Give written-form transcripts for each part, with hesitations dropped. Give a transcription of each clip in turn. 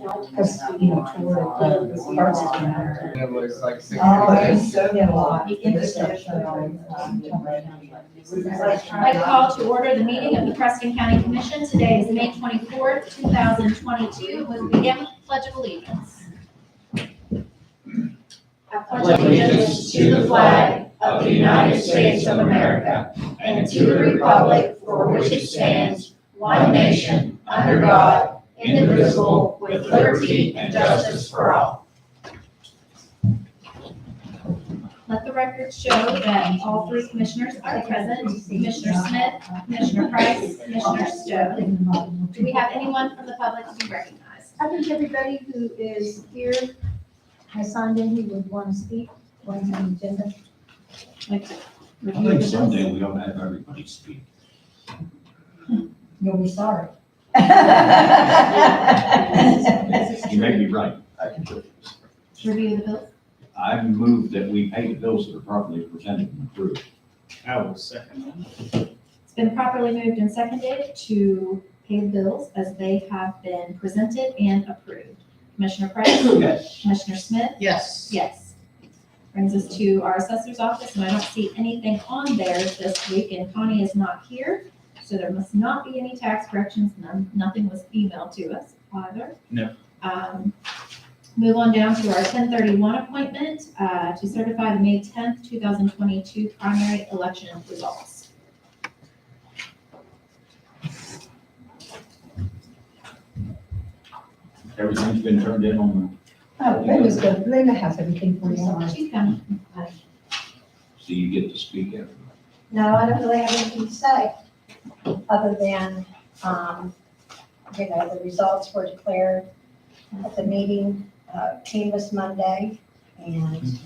Because, toward the parts of the It was like 6 Oh, days. it's so a lot. The infrastructure. I call to order the meeting of the Preston County Commission. Today is May 24th, 2022. We'll begin with the Pledge of Allegiance. I pledge allegiance to the flag of the United States of America and to the republic for which it stands, one nation, under God, indivisible, with liberty and justice for all. Let the record show that all three commissioners are present. Commissioner Smith, Commissioner Price, Commissioner Stowe. Do we have anyone from the public to be recognized? I think everybody who is here has signed in who would want to speak on the agenda. Like to I review think the someday bills? we ought to have everybody speak. You'll be sorry. You may be right. Review the bills. I move that we pay the bills that are properly presented and approved. I will second that. It's been properly moved and seconded to pay the bills as they have been presented and approved. Commissioner Price? Yes. Commissioner Smith? Yes. Yes. Brings us to our assessor's office, and I don't see anything on there this week, and Connie is not here, so there must not be any tax corrections. Nothing was emailed to us either. No. Move on down to our 1031 appointment to certify the May 10th, 2022 primary election results. Everything's been turned in on Oh, Linda's good. Linda has everything for you. She's coming. the, so you get to speak after. No, I don't really have anything to say, other than, the results were declared at the meeting, canvass Monday, and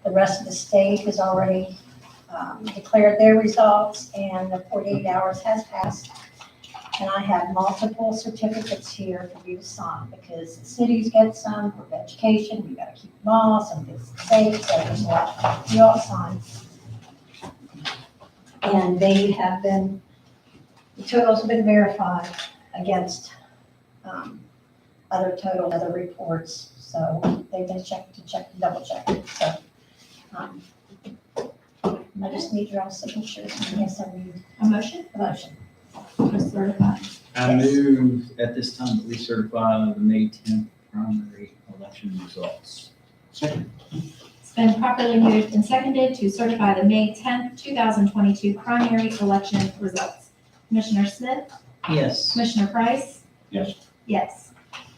the rest of the state has already, declared their results, and the 48 hours has passed. And I have multiple certificates here for you to sign, because the cities get some for education, you gotta keep them all, some get safe, so there's a lot, you all sign. And they have been, the totals have been verified against, other total, other reports, so they've been double checked, so. I just need your all signatures, and yes, I need A motion a motion. to certify. I move at this time that we certify the May 10th primary election results. Second. It's been properly moved and seconded to certify the May 10th, 2022 primary election results. Commissioner Smith? Yes. Commissioner Price? Yes. Yes.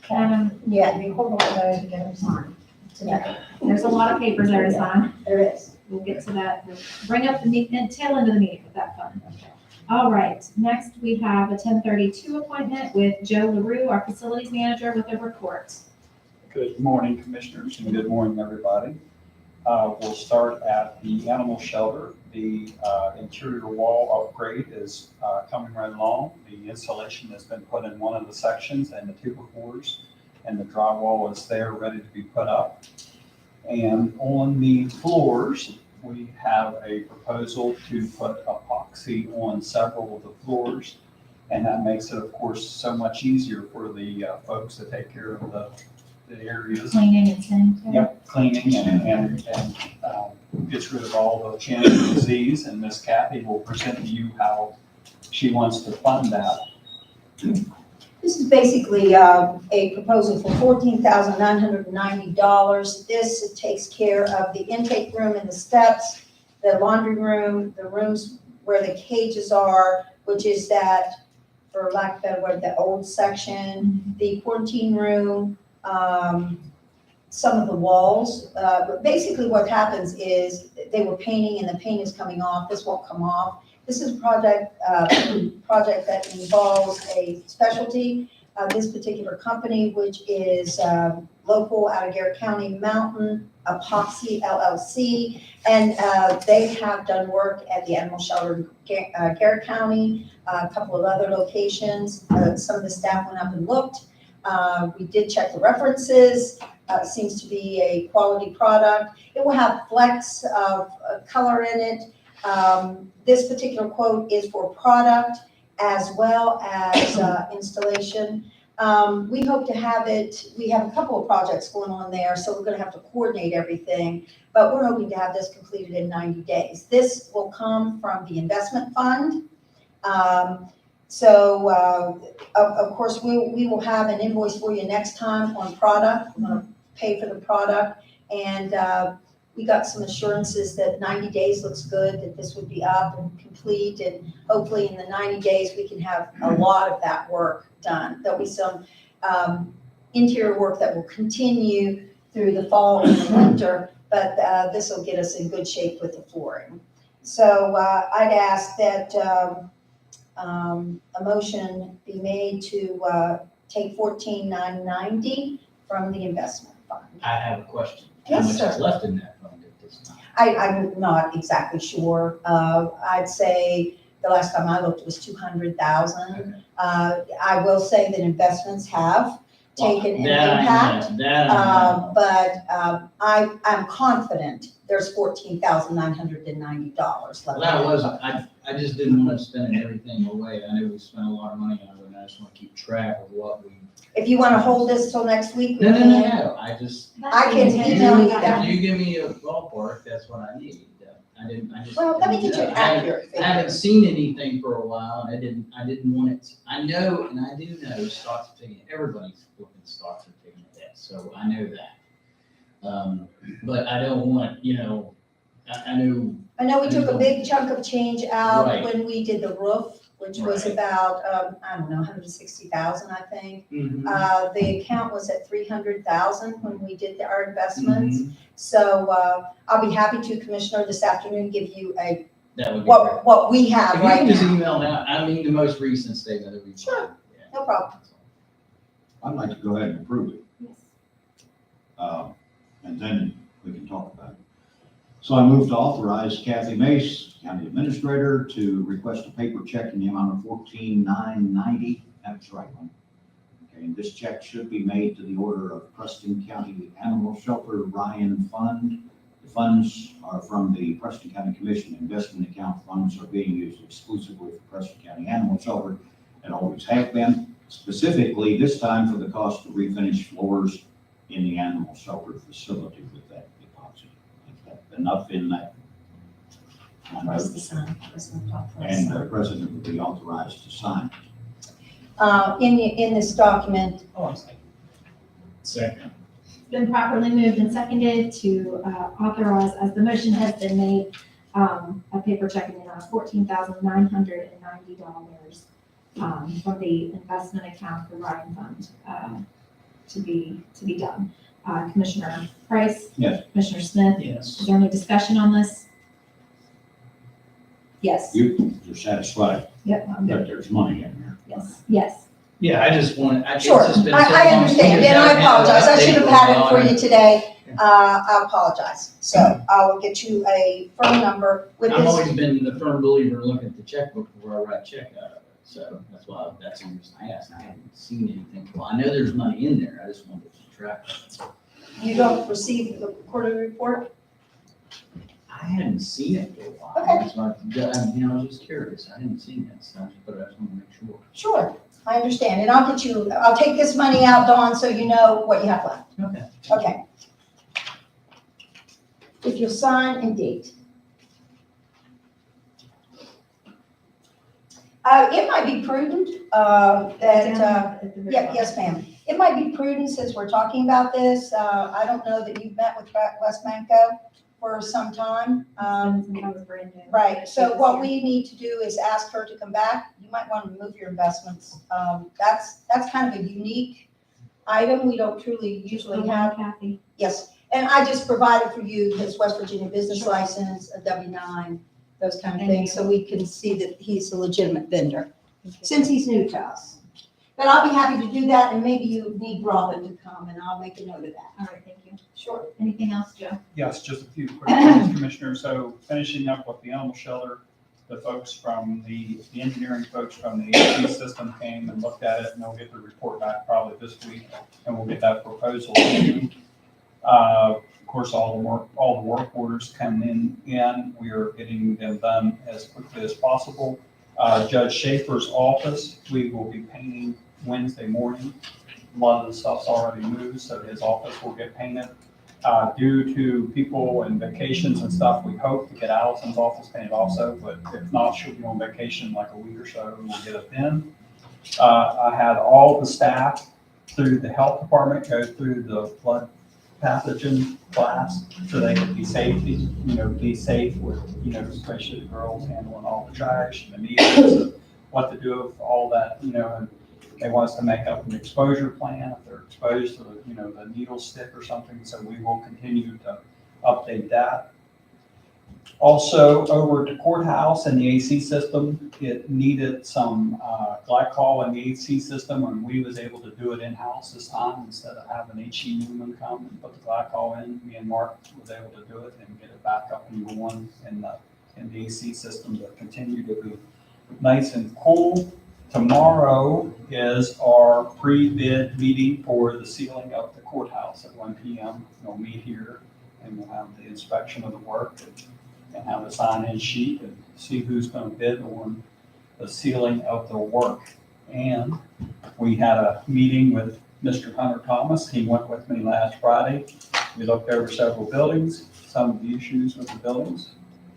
Yeah, you hold on to those and get them signed today. There's a lot of papers there to sign. There is. We'll get to that. We'll bring up the tail end of the meeting with that fun. All right, next we have a 1032 appointment with Joe LaRue, our facilities manager, with a report. Good morning, Commissioners, and good morning, everybody. We'll start at the animal shelter. The interior wall upgrade is coming right along. The insulation has been put in one of the sections and the tuber cores, and the drywall is there ready to be put up. And on the floors, we have a proposal to put epoxy on several of the floors. And that makes it, of course, so much easier for the folks to take care of the areas. Cleaning and sanitary. Yep, cleaning and gets rid of all the chance of disease. And Miss Kathy will present to you how she wants to fund that. This is basically a proposal for $14,990. This takes care of the intake room and the steps, the laundry room, the rooms where the cages are, which is that, for lack of a better word, the old section, the quarantine room, some of the walls. But basically what happens is they were painting and the paint is coming off. This won't come off. This is a project that involves a specialty. This particular company, which is local out of Garrett County, Mountain Epoxy LLC, and they have done work at the animal shelter in Garrett County, a couple of other locations. Some of the staff went up and looked. We did check the references. Seems to be a quality product. It will have flecks of color in it. This particular quote is for product as well as installation. We hope to have it, we have a couple of projects going on there, so we're gonna have to coordinate everything. But we're hoping to have this completed in 90 days. This will come from the investment fund. Of course, we will have an invoice for you next time on product. We're gonna pay for the product. And we got some assurances that 90 days looks good, that this would be up and complete. And hopefully in the 90 days, we can have a lot of that work done. There'll be some interior work that will continue through the fall and the winter, but this will get us in good shape with the flooring. So I'd ask that a motion be made to take $14,990 from the investment fund. I have a question. Yes, How much sir. is left in that fund at this time? I'm not exactly sure. I'd say the last time I looked, it was 200,000. Okay. I will say that investments have taken an That I impact. know, that I know. But I'm confident there's $14,990 left. That wasn't, I just didn't want to spend everything away. I know we spent a lot of money on it, and I just want to keep track of what we. If you want to hold this till next week, we No, can. I just. I can email you that. If you give me a ballpark, that's what I need. I just. Well, let me get you an accurate I haven't figure. seen anything for a while, and I didn't want it, I know, and I do know stocks are taking, everybody's looking stocks are taking a hit, so I know that. But I don't want, I know. I know we took a big chunk of change out Right. when we did the roof, which was Right. about, I don't know, 160,000, I think. Mhm. The account was at 300,000 when we did our investments. Mhm. So I'll be happy to, Commissioner, this afternoon, give you a, That would be great. what we have If you right can just now. email out, I mean, the most recent statement that we. Sure. No problem. I'd like to go ahead and approve it, Yes. and then we can talk about it. So I move to authorize Kathy Mace, County Administrator, to request a paper check in the amount of $14,990. That's the right one. Okay, and this check should be made to the order of Preston County Animal Shelter Ryan Fund. The funds are from the Preston County Commission investment account. Funds are being used exclusively for Preston County Animal Shelter and always have been. Specifically, this time for the cost to refinish floors in the animal shelter facility with that deposit. Enough in that. Where's the sign? Where's the top place? And the president will be authorized to sign. In this document, Oh, I'm sorry. Second. It's been properly moved and seconded to authorize, as the motion has been made, a paper check in the amount of $14,990 from the investment account for Ryan Fund to be done. Commissioner Price? Yes. Commissioner Smith? Yes. Is there any discussion on this? Yes. You're satisfied Yep, I'm good. that there's money in there. Yes, yes. Yeah, I just wanted, it's sure, just been so long. I understand, and I apologize, I should have had it for you you. today. I apologize. So I will get you a phone number with I've this. always been the firm believer in looking at the checkbook before I write a check out of it. So that's the reason I asked. I haven't seen anything. Well, I know there's money in there. I just wanted to track it. You don't receive the quarterly report? I hadn't seen it for a while. Okay. So I was just curious. I hadn't seen it, so but I just want to make sure. Sure, I understand, and I'll take this money out, Dawn, so you know what you have left. Okay. Okay. If you'll sign and date. It might be prudent, yes, ma'am. It might be prudent, since we're talking about this, I don't know that you've met with West Manco for some time. Right, so what we need to do is ask her to come back. You might want to move your investments. That's kind of a unique item. We don't truly usually have. Kathy. Yes, and I just provided for you his West Virginia business license, a W-9, those kind of Thank things, you. so we can see that he's a legitimate vendor, since he's new to us. But I'll be happy to do that, and maybe you need Robin to come, and I'll make a note of that. All right, thank you. Sure. Anything else, Joe? Yes, just a few quick things, Commissioner. So finishing up with the animal shelter, the folks from the engineering folks from the AC system came and looked at it, and they'll get the report back probably this week, and we'll get that proposal to you. Of course, all the work orders come in, and we are getting them done as quickly as possible. Judge Schaefer's office, we will be painting Wednesday morning. a lot of the stuff's already moved, so his office will get painted. Due to people and vacations and stuff, we hope to get Allison's office painted also, but if not, she'll be on vacation like a week or so, and we'll get it then. I had all the staff through the health department go through the flood pathogen class, so they could be safe, be safe with, especially the girls handling all the trash and the needles, what to do with all that, and they want us to make up an exposure plan if they're exposed to the needle stick or something, so we will continue to update that. Also, over at the courthouse and the AC system, it needed some glycol in the AC system, and we was able to do it in-house this time instead of having H.E. Newman come and put the glycol in. Me and Mark was able to do it and get it back up and going in the AC system to continue to be nice and cool. Tomorrow is our pre-bid meeting for the ceiling of the courthouse at 1 p.m. We'll meet here and we'll have the inspection of the work and have a sign-in sheet and see who's going to bid on the ceiling of the work. And we had a meeting with Mr. Hunter Thomas. He went with me last Friday. We looked over several buildings, some of the issues with the buildings.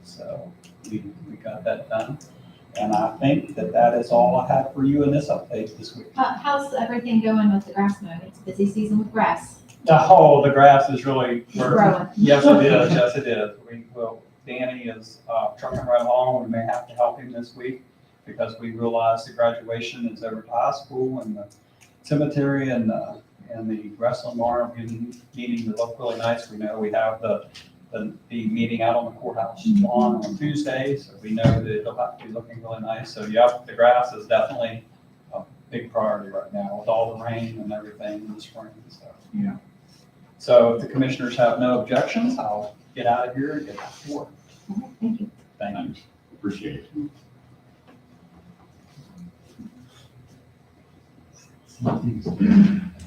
So we got that done. And I think that is all I have for you in this update this week. How's everything going with the grass mowing? It's busy season with grass. Oh, the grass is really Growing. Yes, it is. Yes, it is. Danny is trucking right along. We may have to help him this week because we realize the graduation is over to high school and the cemetery and the wrestling barn are needing to look really nice. We know we have the meeting out on the courthouse lawn on Tuesday, so we know that it'll have to be looking really nice. So yep, the grass is definitely a big priority right now with all the rain and everything in the spring and stuff. Yeah. So if the commissioners have no objections, I'll get out of here and get back to work. Okay, thank you. Thank you. Thanks. Appreciate it.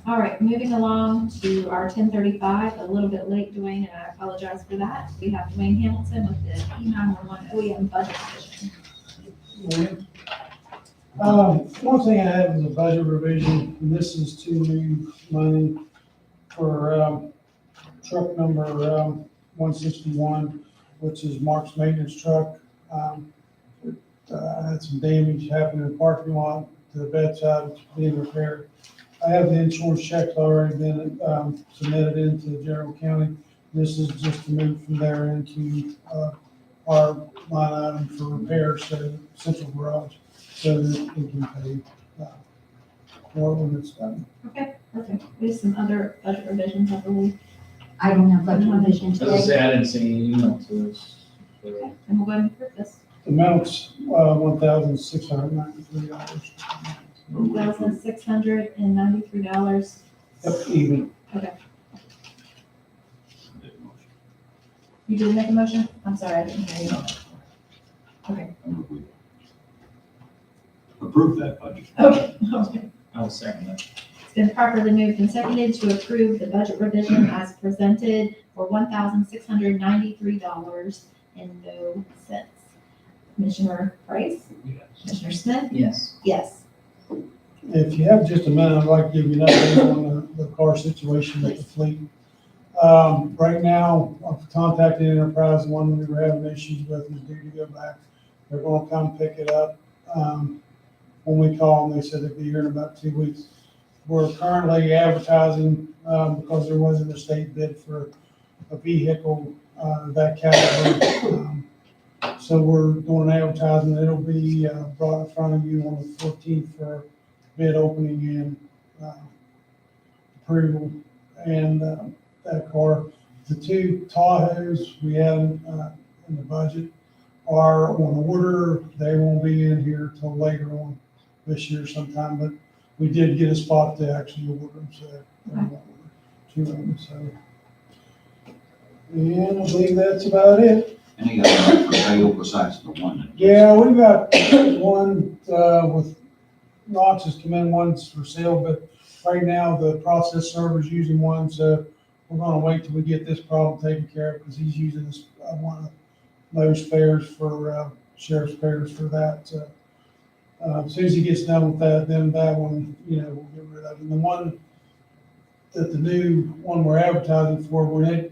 All right, moving along to our 10:35, a little bit late, Dwayne, and I apologize for that. We have Dwayne Hamilton with the E911 OEM budget revision. One thing I have is a budget revision, and this is to new money for, truck number, 161, which is Mark's maintenance truck. Had some damage happen in the parking lot to the bedside, it's being repaired. I have the insurance checks already been, submitted into General County. This is just to move from there into, our line item for repairs, so central garage, so that we can pay, more when it's done. Okay, perfect. We have some other budget revisions, I believe. I don't have budget revision As I today. said, I didn't see any email to us. Okay, and we'll go ahead and approve this. The amount's, $1,693. $1,693. Yep, even. You did make a motion? I'm sorry, I didn't hear you. Okay. Approve that budget. Okay. I'll second that. It's been properly moved and seconded to approve the budget revision as presented for $1,693 and no cents. Commissioner Price? Yes. Commissioner Smith? Yes. Yes. If you have just a minute, I'd like to give you an update on the car situation with the fleet. Right now, I've contacted Enterprise, the one we were having issues with is due to go back. They're gonna come pick it up. When we call them, they said they'd be here in about 2 weeks. We're currently advertising, because there wasn't a state bid for a vehicle, that category. So we're doing advertising. It'll be, brought in front of you on the 14th for bid opening and, approval. And, that car, the two Tahoes we have, in the budget are on order. They won't be in here till later on this year sometime, but we did get a spot to actually order them, so. Two of them, so. And I believe that's about it. Any other for sale besides the one? Yeah, we got one, with Knox's come in, one's for sale, but right now the process server's using one, so we're gonna wait till we get this problem taken care of, because he's using this, one of those spares for, sheriff's spares for that, as soon as he gets done with that, then that one, we'll get rid of. And the one that the new one we're advertising for, when it,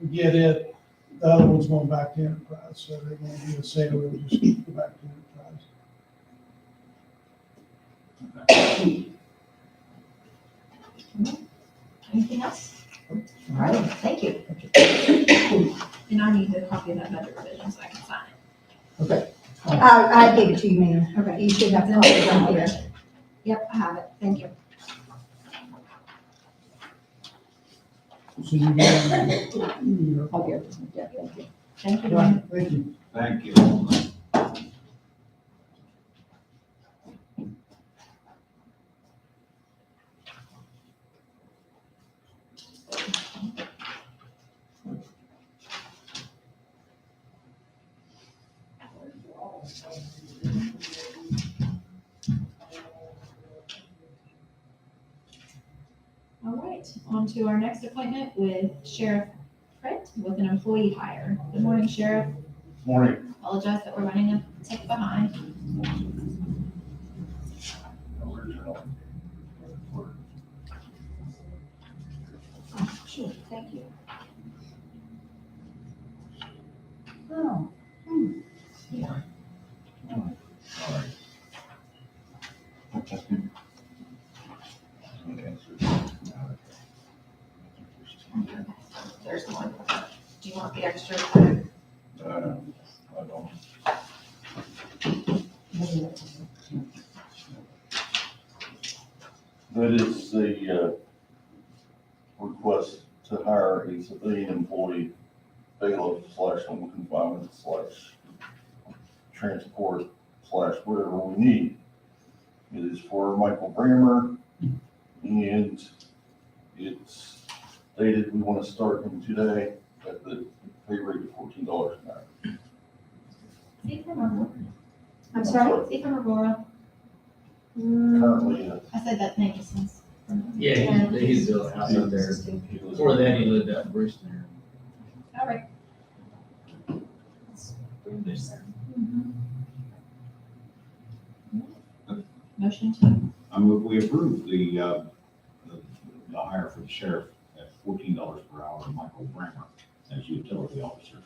we get it, the other one's going back to enterprise, so it won't be a sale, it'll just go back to enterprise. Anything else? All right, thank you. And I need a copy of that budget revision so I can sign I gave it to you, ma'am. it. Okay. You should have copies right here. Yep, I have it. Thank you. So you get, you Oh, here. Yeah, thank you. Thank you. know, thank you. Thank you. All right, on to our next appointment with Sheriff Pritt with an employee hire. Good morning, Sheriff. Morning. Apologize that we're running a tick behind. Oh, sure, thank you. Oh, There's one. Do you want the extra? I don't. That is the request to hire a civilian employee, bailiff / home confinement / transport / whatever we need. It is for Michael Brammer, and it's stated we want to start him today at the pay rate of $14 an hour. See from Aurora. I'm sorry? See from Aurora. Currently, I said that name just since. Yeah, he's built a house out there. he lives. Before that, he lived out in Brewster. All right. Motion to, I move we approve the hire for the sheriff at $14 per hour, Michael Brammer as utility officer.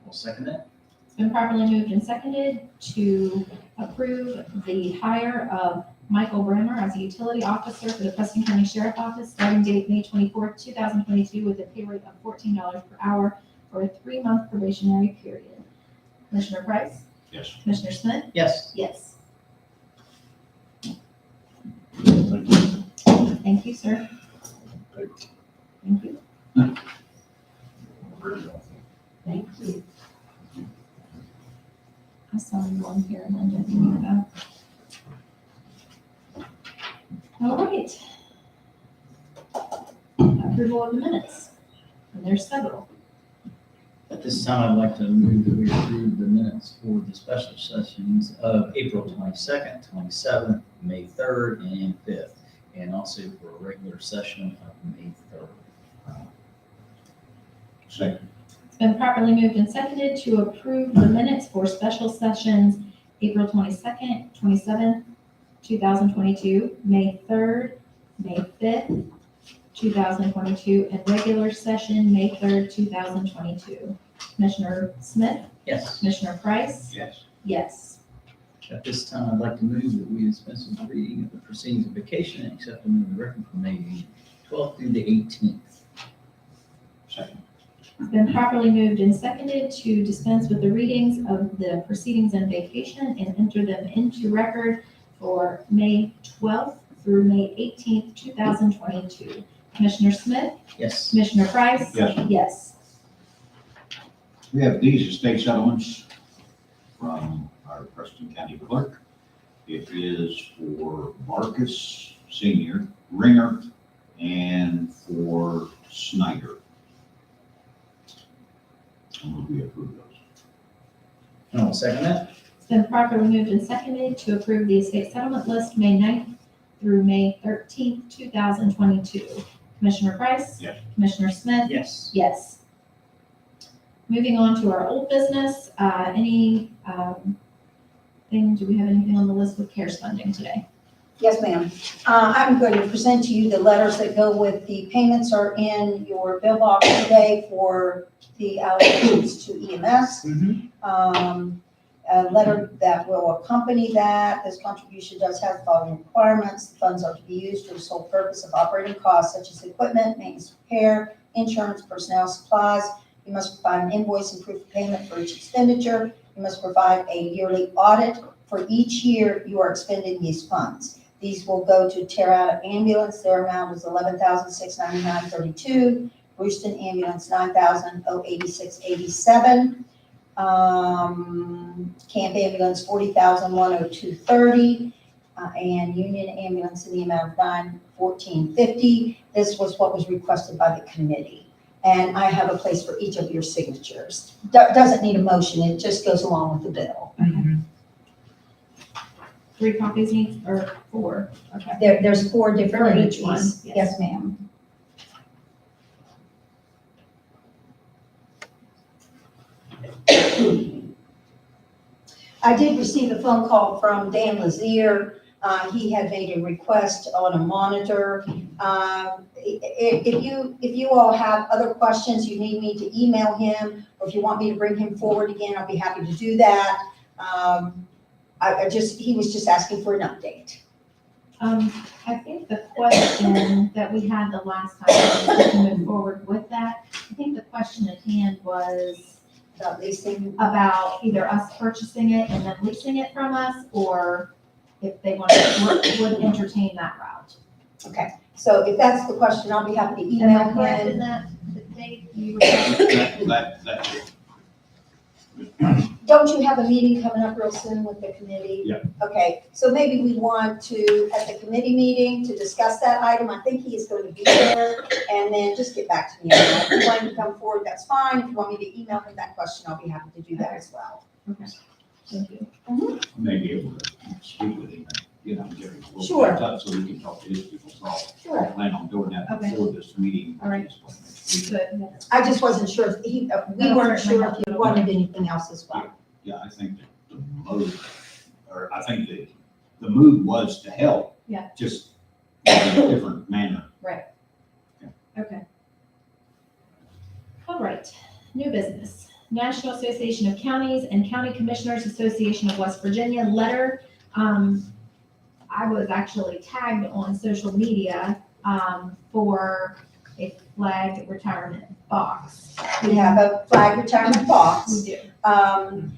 We'll second that. it's been properly moved and seconded to approve the hire of Michael Brammer as a utility officer for the Preston County Sheriff Office, starting date May 24th, 2022, with a pay rate of $14 per hour for a 3-month probationary period. Commissioner Price? Yes. Commissioner Smith? Yes. Yes. Thank you. Thank you, sir. Thank you. Thank you. I saw you on here and I didn't hear that. All right. Approval of the minutes. And there's several. At this time, I'd like to move that we approve the minutes for the special sessions of April 22nd, 27th, May 3rd, and 5th, and also for a regular session of May 3rd. Second. It's been properly moved and seconded to approve the minutes for special sessions April 22nd, 27th, 2022, May 3rd, May 5th, 2022, and regular session, May 3rd, 2022. Commissioner Smith? Yes. Commissioner Price? Yes. Yes. At this time, I'd like to move that we dispense with the reading of the proceedings of vacation and accept them in the record for May 12th through the 18th. Second. It's been properly moved and seconded to dispense with the readings of the proceedings and vacation and enter them into record for May 12th through May 18th, 2022. Commissioner Smith? Yes. Commissioner Price? Yes. Yes. We have these estate settlements from our Preston County Clerk. It is for Marcus Senior, Ringer, and for Snyder. And we approve those. And I'll second that. It's been properly moved and seconded to approve the estate settlement list May 9th through May 13th, 2022. Commissioner Price? Yes. Commissioner Smith? Yes. Yes. Moving on to our old business, do we have anything on the list with CARES funding today? Yes, ma'am. I'm going to present to you the letters that go with the payments are in your bill box today for the allocations to EMS. A letter that will accompany that. This contribution does have the following requirements. The funds are to be used for the sole purpose of operating costs such as equipment, maintenance, repair, insurance, personnel, supplies. You must provide an invoice and proof of payment for each expenditure. You must provide a yearly audit for each year you are expending these funds. These will go to Terrata Ambulance. Their amount is $11,699.32. Rooston Ambulance, $9,086.87. Camp Ambulance, $40,102.30. And Union Ambulance in the amount of $914.50. This was what was requested by the committee. And I have a place for each of your signatures. Doesn't need a motion, it just goes along with the bill. 3 copies each, or 4? Okay. There's 4 different For each one, entities. yes. Yes, ma'am. I did receive a phone call from Dan Lazier. He had made a request on a monitor. If you all have other questions, you need me to email him, or if you want me to bring him forward again, I'll be happy to do that. He was just asking for an update. I think the question that we had the last time, we can move forward with that. I think the question at hand was About leasing. about either us purchasing it and then leasing it from us, or if they would entertain that route. Okay, so if that's the question, I'll be happy to Am email I correct in him. that, Dave? You were saying? That's it. Don't you have a meeting coming up real soon with the committee? Yeah. Okay, so maybe we want to, at the committee meeting, to discuss that item. I think he is going to be there, and then just get back to me. If you want him to come forward, that's fine. If you want me to email him that question, I'll be happy to do that as well. Okay. Thank you. Maybe able to speak with him, get him a little Sure. backed up so he can talk to his people. So I Sure. plan on doing that Okay. before this meeting. All right. Good. I just wasn't sure if we weren't sure if you wanted anything else as well. Yeah, I think that the mode, or I think that the mood was to help. Yeah. Just in a different manner. Okay. All right, new business. National Association of Counties and County Commissioners Association of West Virginia letter. I was actually tagged on social media for a flag retirement box. We have a flag retirement box. We do.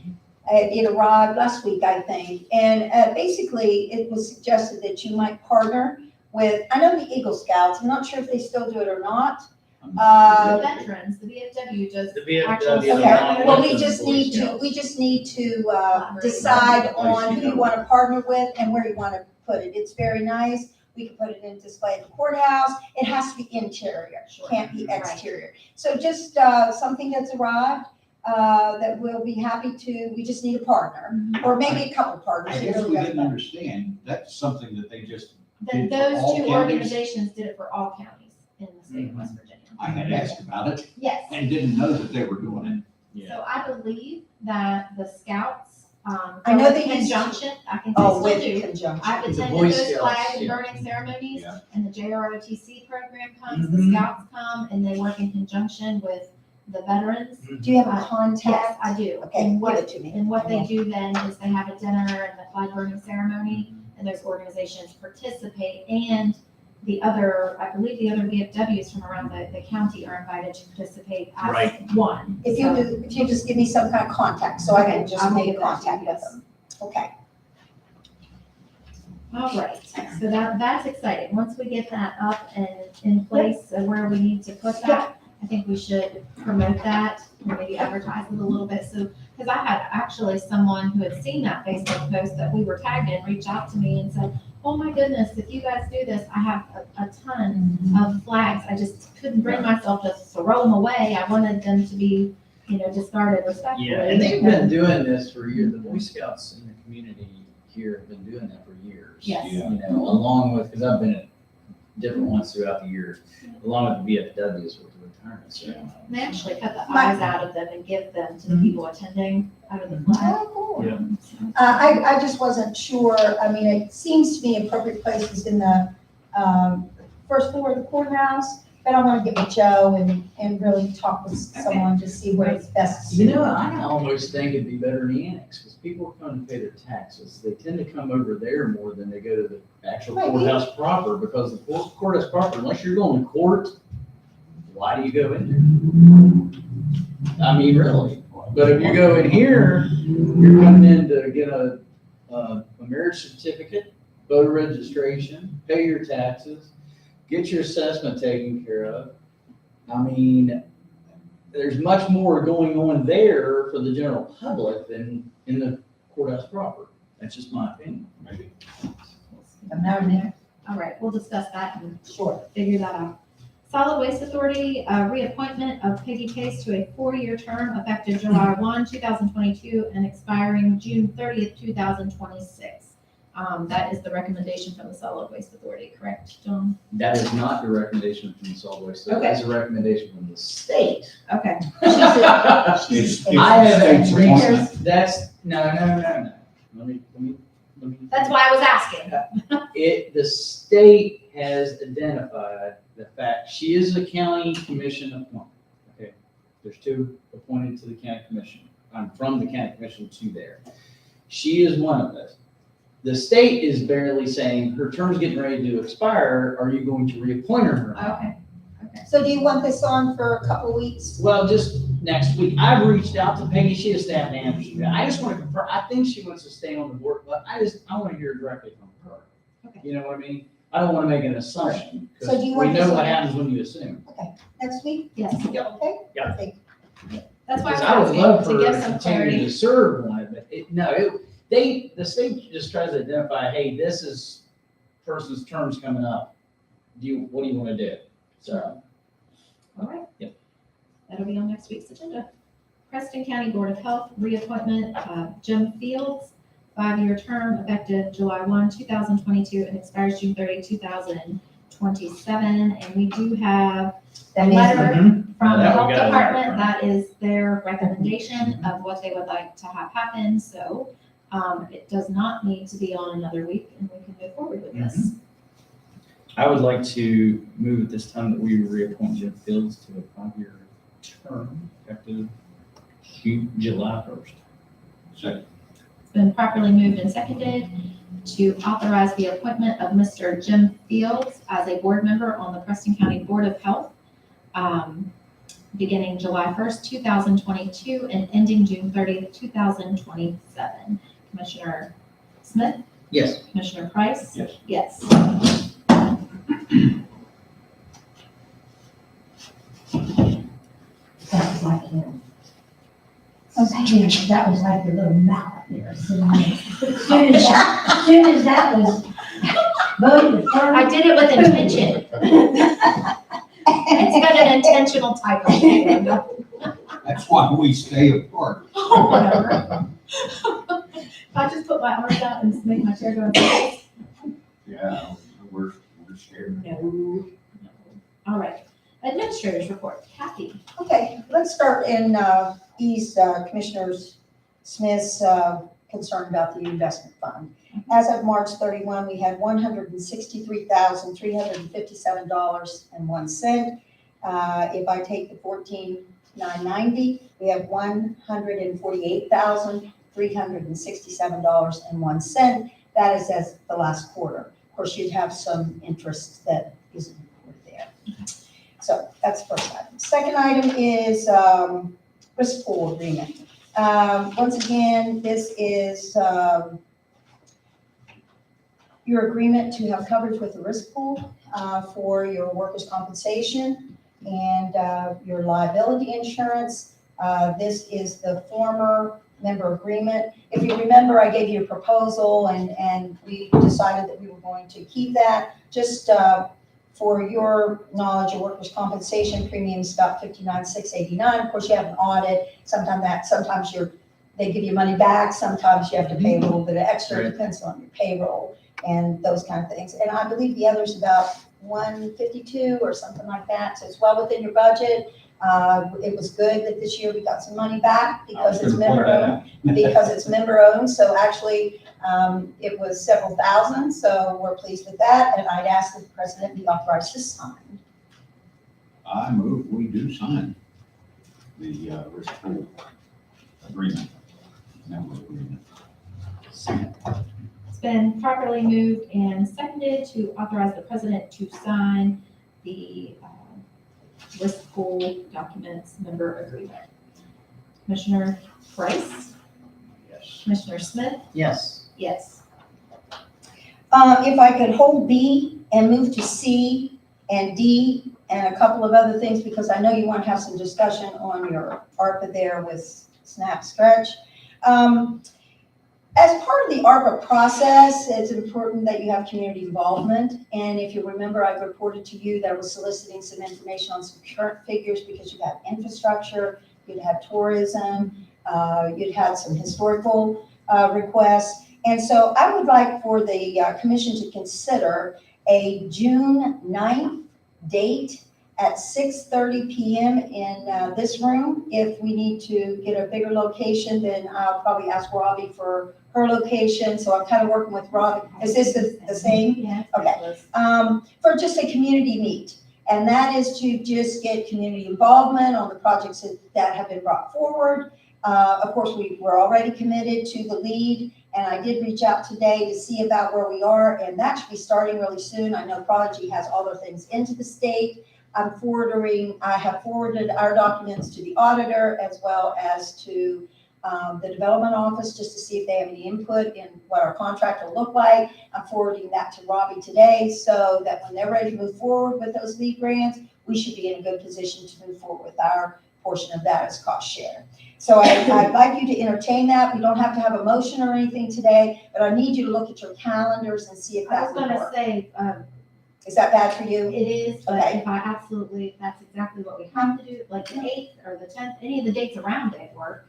It arrived last week, I think, and basically it was suggested that you might partner with, I know the Eagle Scouts, I'm not sure if they still do it or not. The veterans, the VFW does. The VFW actually- is Okay, well, we Boy just need to, Scouts. we just need to decide on who you want to partner with and where you want to put it. It's very nice. We can put it in display at the courthouse. It has to be interior, can't be exterior. So just something that's arrived that we'll be happy to, we just need a partner, or maybe a couple partners. I It guess really we doesn't didn't matter. understand, that's something that they just Then did for those all two counties. organizations did it for all counties in the state of West Virginia. I had asked about it Yes. and didn't know that they were doing it. So I believe that the scouts, I know in they used to- conjunction, I think Oh, they with still do. conjunction. I've The attended Boy those Scouts, flag and yeah. burning ceremonies, Yeah. and the JROTC program comes, the Mhm. scouts come, and they work in conjunction with the veterans. Do you have a Yes, contact? I do. Okay, And give what, it to me. and what they do then is they have a dinner and the flag burning ceremony, Mm-hmm. and those organizations participate, and the other, I believe the other VFWs from around the county are invited to participate as Right. one. If So- you just give me some kind of contact, so I Okay, can just I will make give that to contact you, with yes. them. Okay. All right, so that's exciting. Once we get that up and in place of where we need to put that, I think we should promote that, and maybe advertise it a little bit. So, because I had actually someone who had seen that Facebook post that we were tagged in, reach out to me and said, oh my goodness, if you guys do this, I have a ton of flags. I just couldn't bring myself to throw them away. I wanted them to be, discarded respectfully. Yeah, and they've been doing this for years. The Boy Scouts in the community here have been doing that for years. Yes. Yeah. Along with, because I've been at different ones throughout the years, along with the VFWs with the retirement ceremony. They actually cut the eyes out of them and give them to the people attending out of the flag. Oh, cool. Yeah. I just wasn't sure, I mean, it seems to me appropriate place is in the, first floor of the courthouse, but I want to get with Joe and really talk with someone to see where it's best. You know, I almost think it'd be better in the annex, because people come to pay their taxes. They tend to come over there more than they go to the actual Maybe. courthouse proper, because the courthouse proper, unless you're going to court, why do you go in there? I mean, really. But if you go in here, you're coming in to get a marriage certificate, voter registration, pay your taxes, get your assessment taken care of. I mean, there's much more going on there for the general public than in the courthouse proper. That's just my opinion. Maybe. All right, we'll discuss that and Sure. figure that out. Solid Waste Authority, reappointment of Peggy Case to a 4-year term effective July 1, 2022 and expiring June 30th, 2026. That is the recommendation from the Solid Waste Authority, correct, John? That is not the recommendation from the solid waste. Okay. That's a recommendation from the state. Okay. It's I have a state's research, appointment. that's, no. Let me. That's why I was asking. The state has identified the fact, she is a county commission appointment. Okay, there's 2 appointed to the county commission. I'm from the county commission to there. She is one of those. The state is barely saying her term's getting ready to expire. Are you going to reappoint her? or not? Okay. So do you want this on for a couple of weeks? Well, just next week. I've reached out to Peggy. She has staff manager. I just want to confirm. I think she wants to stay on the board, but I want to hear directly from her. Okay. You know what I mean? I don't want to make an assumption. 'Cause So do you we want this know what on- happens when you assume. Next week? Yes, Okay? Yeah. Okay. that's why Because I would I love was for asking, her to to give some continue clarity. to serve on it, but the state just tries to identify, hey, this is person's term's coming up. What do you want to do? So, All right. Yep. That'll be on next week's agenda. Preston County Board of Health, reappointment, Jim Fields, 5-year term effective July 1, 2022 and expires June 30, 2027. And we do have a That means- letter from the That we health got a letter department. from. That is their recommendation of what they would like to have happen. So it does not need to be on another week and we can move forward with this. I would like to move at this time that we reappoint Jim Fields to a 5-year term effective July 1st. Second. It's been properly moved and seconded to authorize the appointment of Mr. Jim Fields as a board member on the Preston County Board of Health, beginning July 1st, 2022 and ending June 30th, 2027. Commissioner Smith? Yes. Commissioner Price? Yes. Yes. That was like him. Okay, that was like your little mouth there. sitting there. Soon as that was voted for. I did it with intention. It's got an intentional type of thing. That's why we stay apart. Whatever. If I just put my arms out and make my chair go. Yeah, we're scared. No. All right. Administrators report. Kathy. Okay, let's start in ease Commissioner Smith's concern about the investment fund. As of March 31, we had $163,357.01. If I take the $14,990, we have $148,367.01. That is as the last quarter. Of course, you'd have some interest that isn't reported there. So that's the first item. Second item is risk pool agreement. Once again, this is your agreement to have coverage with the risk pool for your workers' compensation and your liability insurance. This is the former member agreement. If you remember, I gave you a proposal and we decided that we were going to keep that. Just for your knowledge, your workers' compensation premium is about $59,689. Of course, you have an audit. Sometimes they give you money back. Sometimes you have to pay a little bit of extra. It depends on your payroll and those kind of things. And I believe the other's about 152 or something like that, so it's well within your budget. It was good that this year we got some money back because it's member owned, so actually, it was several thousand, so we're pleased with that, and I'd ask that the president be authorized to sign. I move we do sign the risk pool agreement. Member agreement. It's been properly moved and seconded to authorize the president to sign the risk pool documents member agreement. Commissioner Price, Yes. Commissioner Smith, Yes. yes. If I could hold B and move to C and D and a couple of other things, because I know you want to have some discussion on your ARPA there with Snap Stretch. As part of the ARPA process, it's important that you have community involvement. And if you remember, I reported to you that I was soliciting some information on some current figures because you have infrastructure, you'd have tourism, you'd had some historical requests. And so I would like for the commission to consider a June 9th date at 6:30 p.m. in this room. If we need to get a bigger location, then I'll probably ask Robbie for her location. So I'm kind of working with Robbie. Is this the same? Yeah. Okay. For just a community meet. And that is to just get community involvement on the projects that have been brought forward. Of course, we're already committed to the lead, and I did reach out today to see about where we are, and that should be starting really soon. I know Prodigy has all their things into the state. I have forwarded our documents to the auditor as well as to the development office, just to see if they have any input in what our contract will look like. I'm forwarding that to Robbie today, so that when they're ready to move forward with those lead grants, we should be in a good position to move forward with our portion of that as cost share. So I'd like you to entertain that. We don't have to have a motion or anything today, but I need you to look at your calendars and see if I that was would gonna work. say, Is that bad for you? it is, but Okay. if I absolutely, that's exactly what we have to do, like the 8th or the 10th, any of the dates around it work.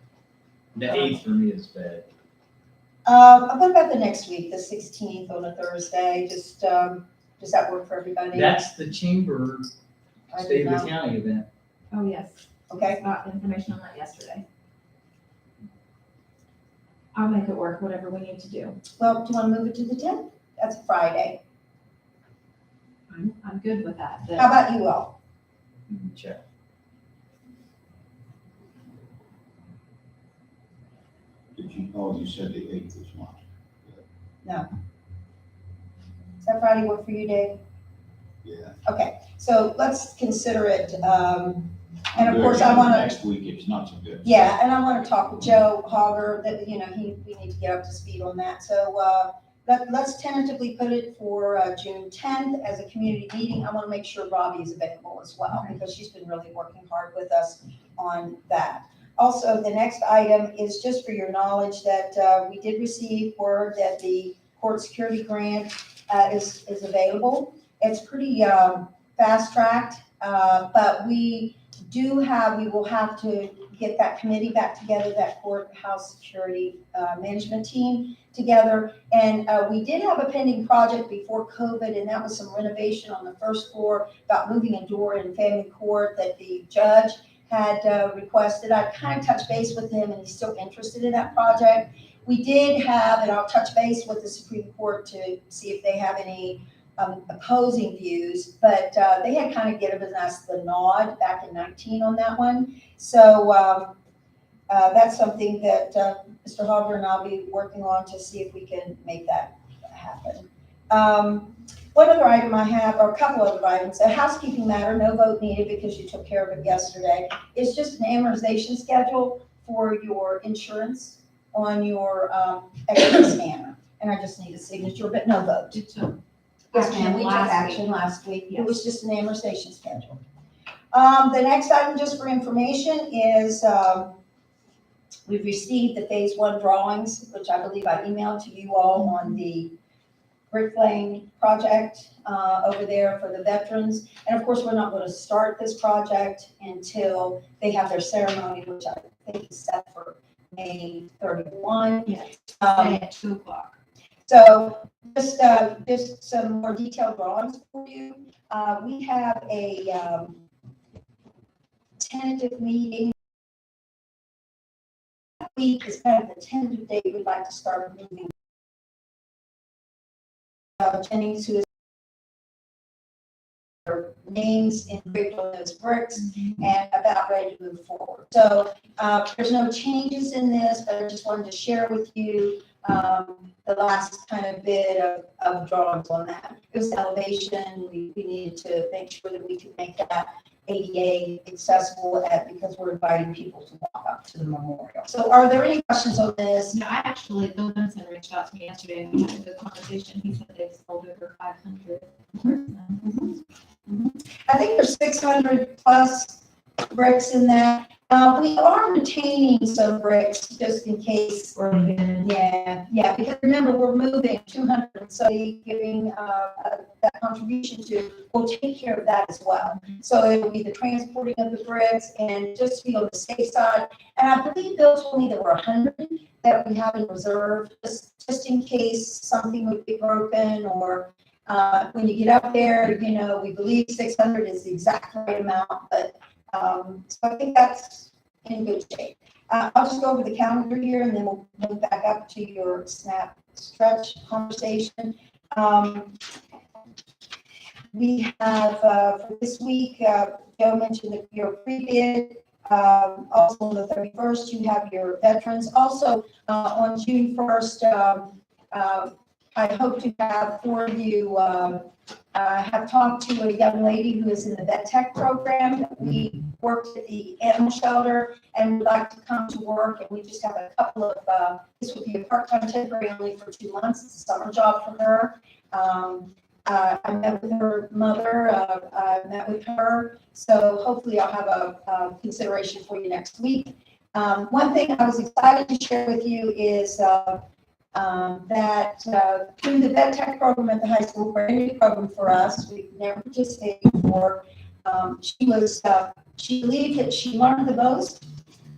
The 8th for me is bad. What about the next week, the 16th on a Thursday? Just, does that work for everybody? That's the chamber I state don't of the know. county event. Oh, yes. Okay, I got information on that yesterday. I'll make it work, whatever we need to do. well, do you want to move it to the 10th? That's a Friday. I'm good with that. How about you all? Check. Did you, you said the 8th is not. Does that Friday work for you, Dave? Yeah. Okay, so let's consider it, and of Good. course, I want to, Next week, it's not so good. yeah, and I want to talk with Joe Hogger, that, we need to get up to speed on that. So, let's tentatively put it for June 10th as a community meeting. I want to make sure Robbie is available as well, because she's been really working hard with us on that. Also, the next item is just for your knowledge that we did receive word that the court security grant is available. It's pretty fast-tracked, but we will have to get that committee back together, that courthouse security management team together. And we did have a pending project before COVID, and that was some renovation on the first floor about moving a door in family court that the judge had requested. I kind of touched base with him, and he's still interested in that project. We did have, and I'll touch base with the Supreme Court to see if they have any opposing views, but they had kind of given us the nod back in 19 on that one. So that's something that Mr. Hogger and I'll be working on to see if we can make that happen. One other item I have, or a couple other items, a housekeeping matter, no vote needed because you took care of it yesterday. It's just an amortization schedule for your insurance on your X-ray scanner. And I just need a signature, but no vote. It took Yes, ma'am, we took last action week. last week. It Yes. was just an amortization schedule. The next item, just for information, is we've received the phase 1 drawings, which I believe I emailed to you all on the Brick Lane project over there for the veterans. And of course, we're not going to start this project until they have their ceremony, which I think is set for May 31. Yes, Um, at 2 o'clock. So just some more detailed drawings for you. We have a tentative meeting. That week is kind of the tentative date we'd like to start moving. Jennings, who is their names engraved on those bricks, and about ready to move forward. So there's no changes in this, but I just wanted to share with you the last kind of bit of drawings on that. It was elevation. We needed to make sure that we could make that ADA accessible because we're inviting people to walk up to the memorial. So are there any questions on this? No, I actually, Bill Benson reached out to me yesterday and we had a good conversation. He said they've sold over 500. I think there's 600 plus bricks in that. We are retaining some bricks just in case. Yeah, because remember, we're moving 200, so giving that contribution to, we'll take care of that as well. So it'll be the transporting of the bricks and just to be on the safe side. And I believe Bill told me there were 100 that we have in reserve, just in case something would be broken or when you get up there, we believe 600 is the exact right amount, but so I think that's in good shape. I'll just go over the calendar here and then we'll move back up to your snap stretch conversation. We have for this week, Joe mentioned that your pre-bid. Also on the 31st, you have your veterans. Also on June 1st, I hope to have for you, have talked to a young lady who is in the vet tech program. We worked at the animal shelter and would like to come to work. And we just have a couple of, this would be a part-time temporary only for 2 months. It's a summer job for her. I met with her mother, I met with her. So hopefully I'll have a consideration for you next week. One thing I was excited to share with you is that through the vet tech program at the high school, brand new program for us, we've never participated before. She believed that she learned the most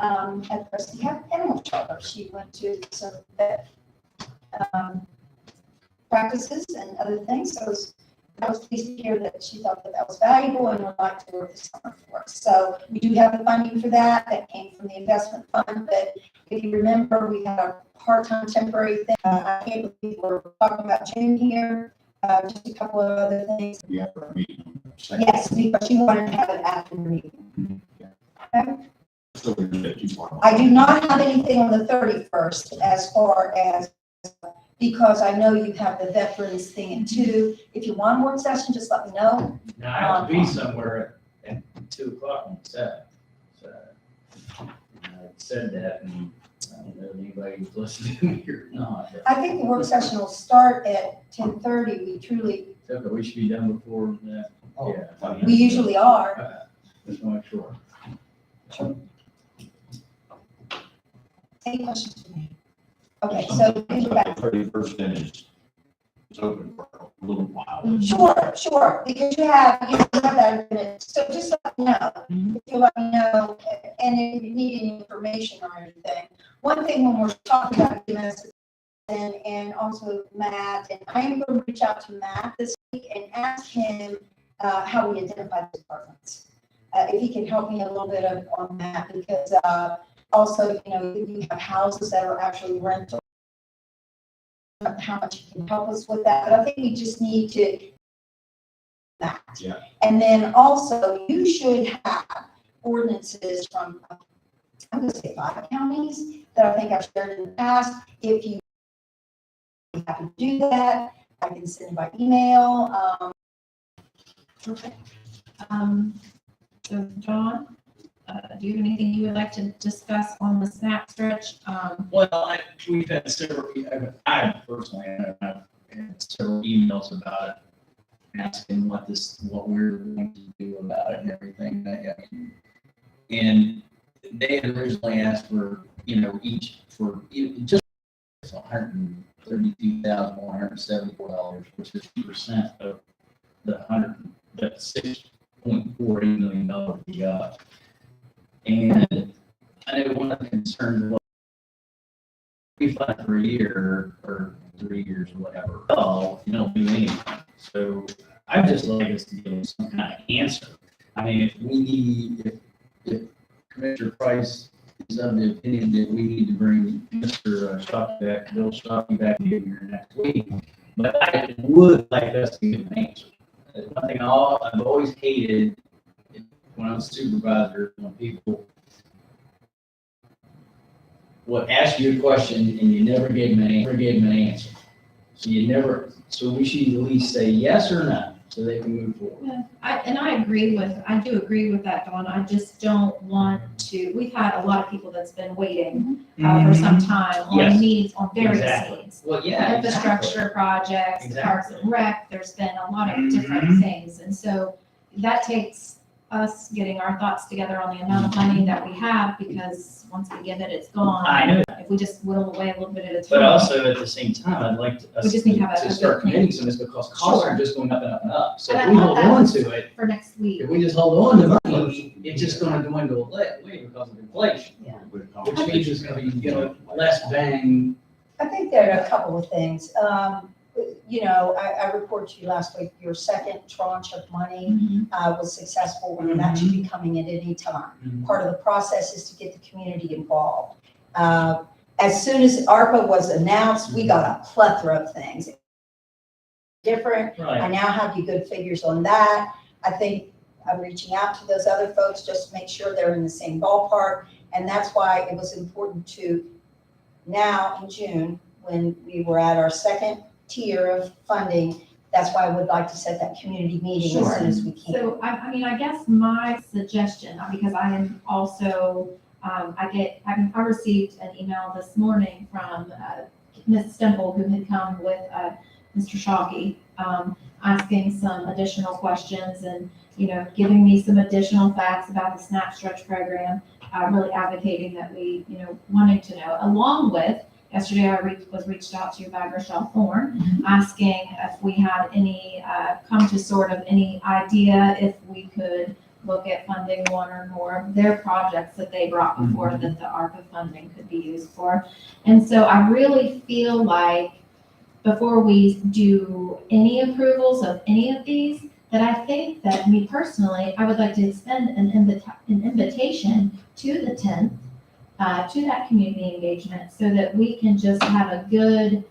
at Preston Animal Shelter. She went to some vet practices and other things. So I was pleased to hear that she thought that was valuable and would like to work this summer for us. So we do have the funding for that. That came from the investment fund. But if you remember, we had a part-time temporary thing. I can't believe we're talking about June here. Just a couple of other things. Yeah, for me. Yes, because she wanted to have it after the meeting. Okay. So we're gonna get too far. I do not have anything on the 31st as far as, because I know you have the veterans thing too. If you want a work session, just let me know. Now, I have to be somewhere at 2 o'clock on the 7th. So, I said that, and I don't know if anybody was listening to me or not. But I think the work session will start at 10:30. We truly, so we should be done before that. Oh, Yeah. we usually are. Just want to make sure. Any questions for me? Okay, so we go back. 31st then is open for a little while. Sure, because you have that in it. So just let me know. If you let me know, and if you need any information or anything. One thing when we're talking about EMS and also Matt, and I am going to reach out to Matt this week and ask him how we identify the departments. If he can help me a little bit on that, because also, we have houses that are actually rental. How much he can help us with that, but I think we just need to that. Yeah. And then also, you should have ordinances from, I'm going to say 5 counties that I think I've shared in the past. If you have to do that, I can send it by email. Okay. So John, do you have anything you would like to discuss on the snap stretch? Well, we've had several, I personally have had several emails about it, asking what we're going to do about it and everything. And they had originally asked for, just $132,174, which is 2% of the $6.48 million we got. And I know one of the concerns was we fought for a year or 3 years or whatever. Oh, you don't do anything. So I'd just like us to give some kind of answer. I mean, if we need, if Commissioner Price is of the opinion that we need to bring Mr. Shockey back, Bill Shockey back in here next week, but I would like us to give an answer. One thing I've always hated when I was supervisor, when people would ask you a question and you never gave them an answer. So we should at least say yes or no, so they can move forward. Yeah, I do agree with that, Dawn. I just don't want to, we've had a lot of people that's been waiting for some time Yes. on needs, on various Exactly. needs. Well, yeah, Infrastructure projects, Exactly. Parks and Rec, there's been a lot of different things. And so that takes us getting our thoughts together on the amount of money that we have, because once we give it, it's gone. I know. If we just whittle away a little bit at a time. But also at the same time, I'd like us We just need to have a to start good plan. committing some of this because costs Sure. are just going up and up and up. So And if I we thought hold that on was- to it, For next week. if we just hold on to money, it's just gonna dwindle away because of inflation. Which means it's gonna be, less bang. I think there are a couple of things. I reported to you last week, your second tranche of money was successful, and that should be coming at any time. Part of the process is to get the community involved. As soon as ARPA was announced, we got a plethora of things. Different. I Right. now have you good figures on that. I think I'm reaching out to those other folks just to make sure they're in the same ballpark. And that's why it was important to now in June, when we were at our second tier of funding, that's why I would like to set that community meeting as soon as we can. So, I guess my suggestion, because I am also, I received an email this morning from Ms. Stemple, who had come with Mr. Shockey, asking some additional questions and, giving me some additional facts about the SNAP Stretch program, really advocating that we, wanting to know, along with, yesterday I was reached out to by Rochelle Thorne, asking if we had any, come to sort of any idea if we could look at funding one or more of their projects that they brought before that the ARPA funding could be used for. And so I really feel like before we do any approvals of any of these, that I think that me personally, I would like to extend an invitation to the 10th, to that community engagement, so that we can just have a good,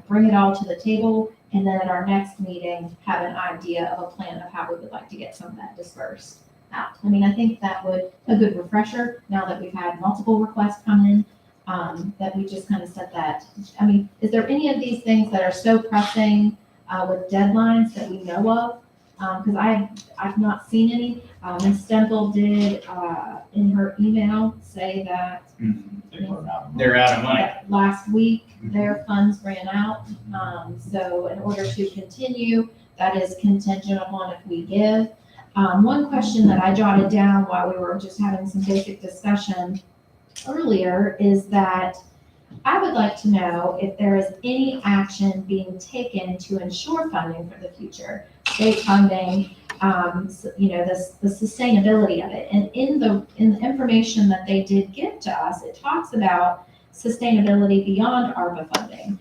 bring it all to the table, and then at our next meeting, have an idea of a plan of how we would like to get some of that dispersed out. I think that would, a good refresher, now that we've had multiple requests come in, that we just kind of set that. Is there any of these things that are so pressing, with deadlines that we know of? Because I've not seen any. Ms. Stemple did, in her email, say that They're out of money. that last week, their funds ran out. So in order to continue, that is contingent upon if we give. One question that I jotted down while we were just having some basic discussion earlier is that I would like to know if there is any action being taken to ensure funding for the future, state funding, the sustainability of it. And in the information that they did give to us, it talks about sustainability beyond ARPA funding.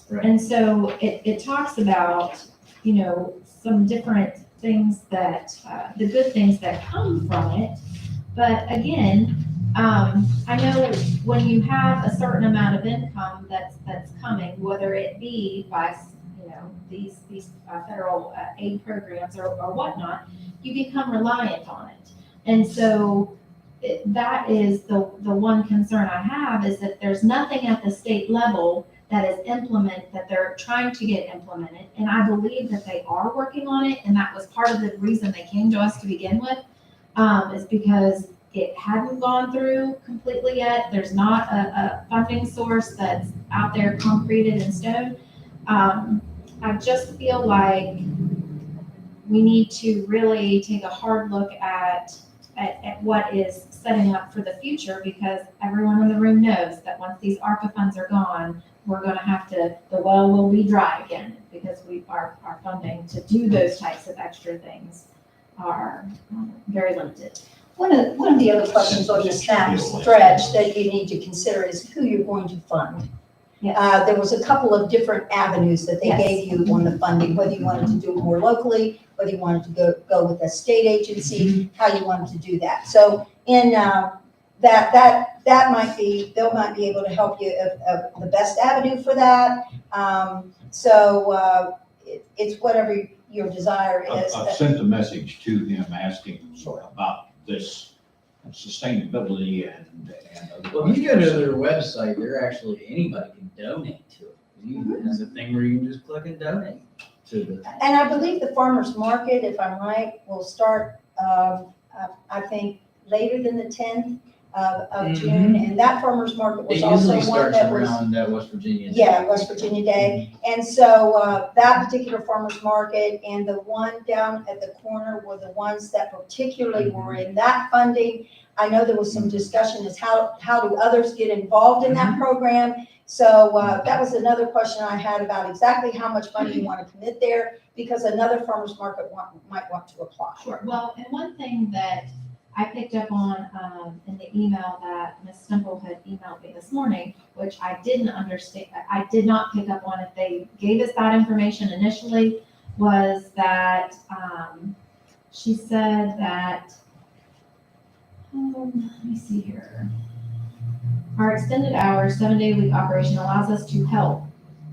Right. And so it talks about, some different things that, the good things that come from it. But again, I know when you have a certain amount of income that's coming, whether it be by, these federal aid programs or whatnot, you become reliant on it. And so that is the one concern I have, is that there's nothing at the state level that is that they're trying to get implemented. And I believe that they are working on it. And that was part of the reason they came to us to begin with, is because it hadn't gone through completely yet. There's not a funding source that's out there concreted in stone. I just feel like we need to really take a hard look at what is setting up for the future, because everyone in the room knows that once these ARPA funds are gone, we're going to have to, the well will be dry again, because our funding to do those types of extra things are very limited. One of the other questions on the SNAP stretch that you need to consider is who you're going to fund. Yes. There was a couple of different avenues that they Yes. gave you on the funding, whether you wanted to do it more locally, whether you wanted to go with a state agency, how you wanted to do that. So in, that might be, they might be able to help you of the best avenue for that. It's whatever your desire is. I've sent a message to him asking about this sustainability and. Well, if you go to their website, they're actually, anybody can donate to it. There's a thing where you can just click and donate to the. And I believe the farmer's market, if I'm right, will start, I think, later than the 10th of June. And that farmer's market was It also usually one starts that was, around West Virginia. yeah, West Virginia Day. And so that particular farmer's market and the one down at the corner were the ones that particularly were in that funding. I know there was some discussion as how do others get involved in that program? So that was another question I had about exactly how much money you want to commit there, because another farmer's market might want to apply. Sure, well, and one thing that I picked up on in the email that Ms. Stemple had emailed me this morning, which I didn't understand, I did not pick up on if they gave us that information initially, was that she said that, let me see here. Our extended hours, 7-day-a-week operation allows us to help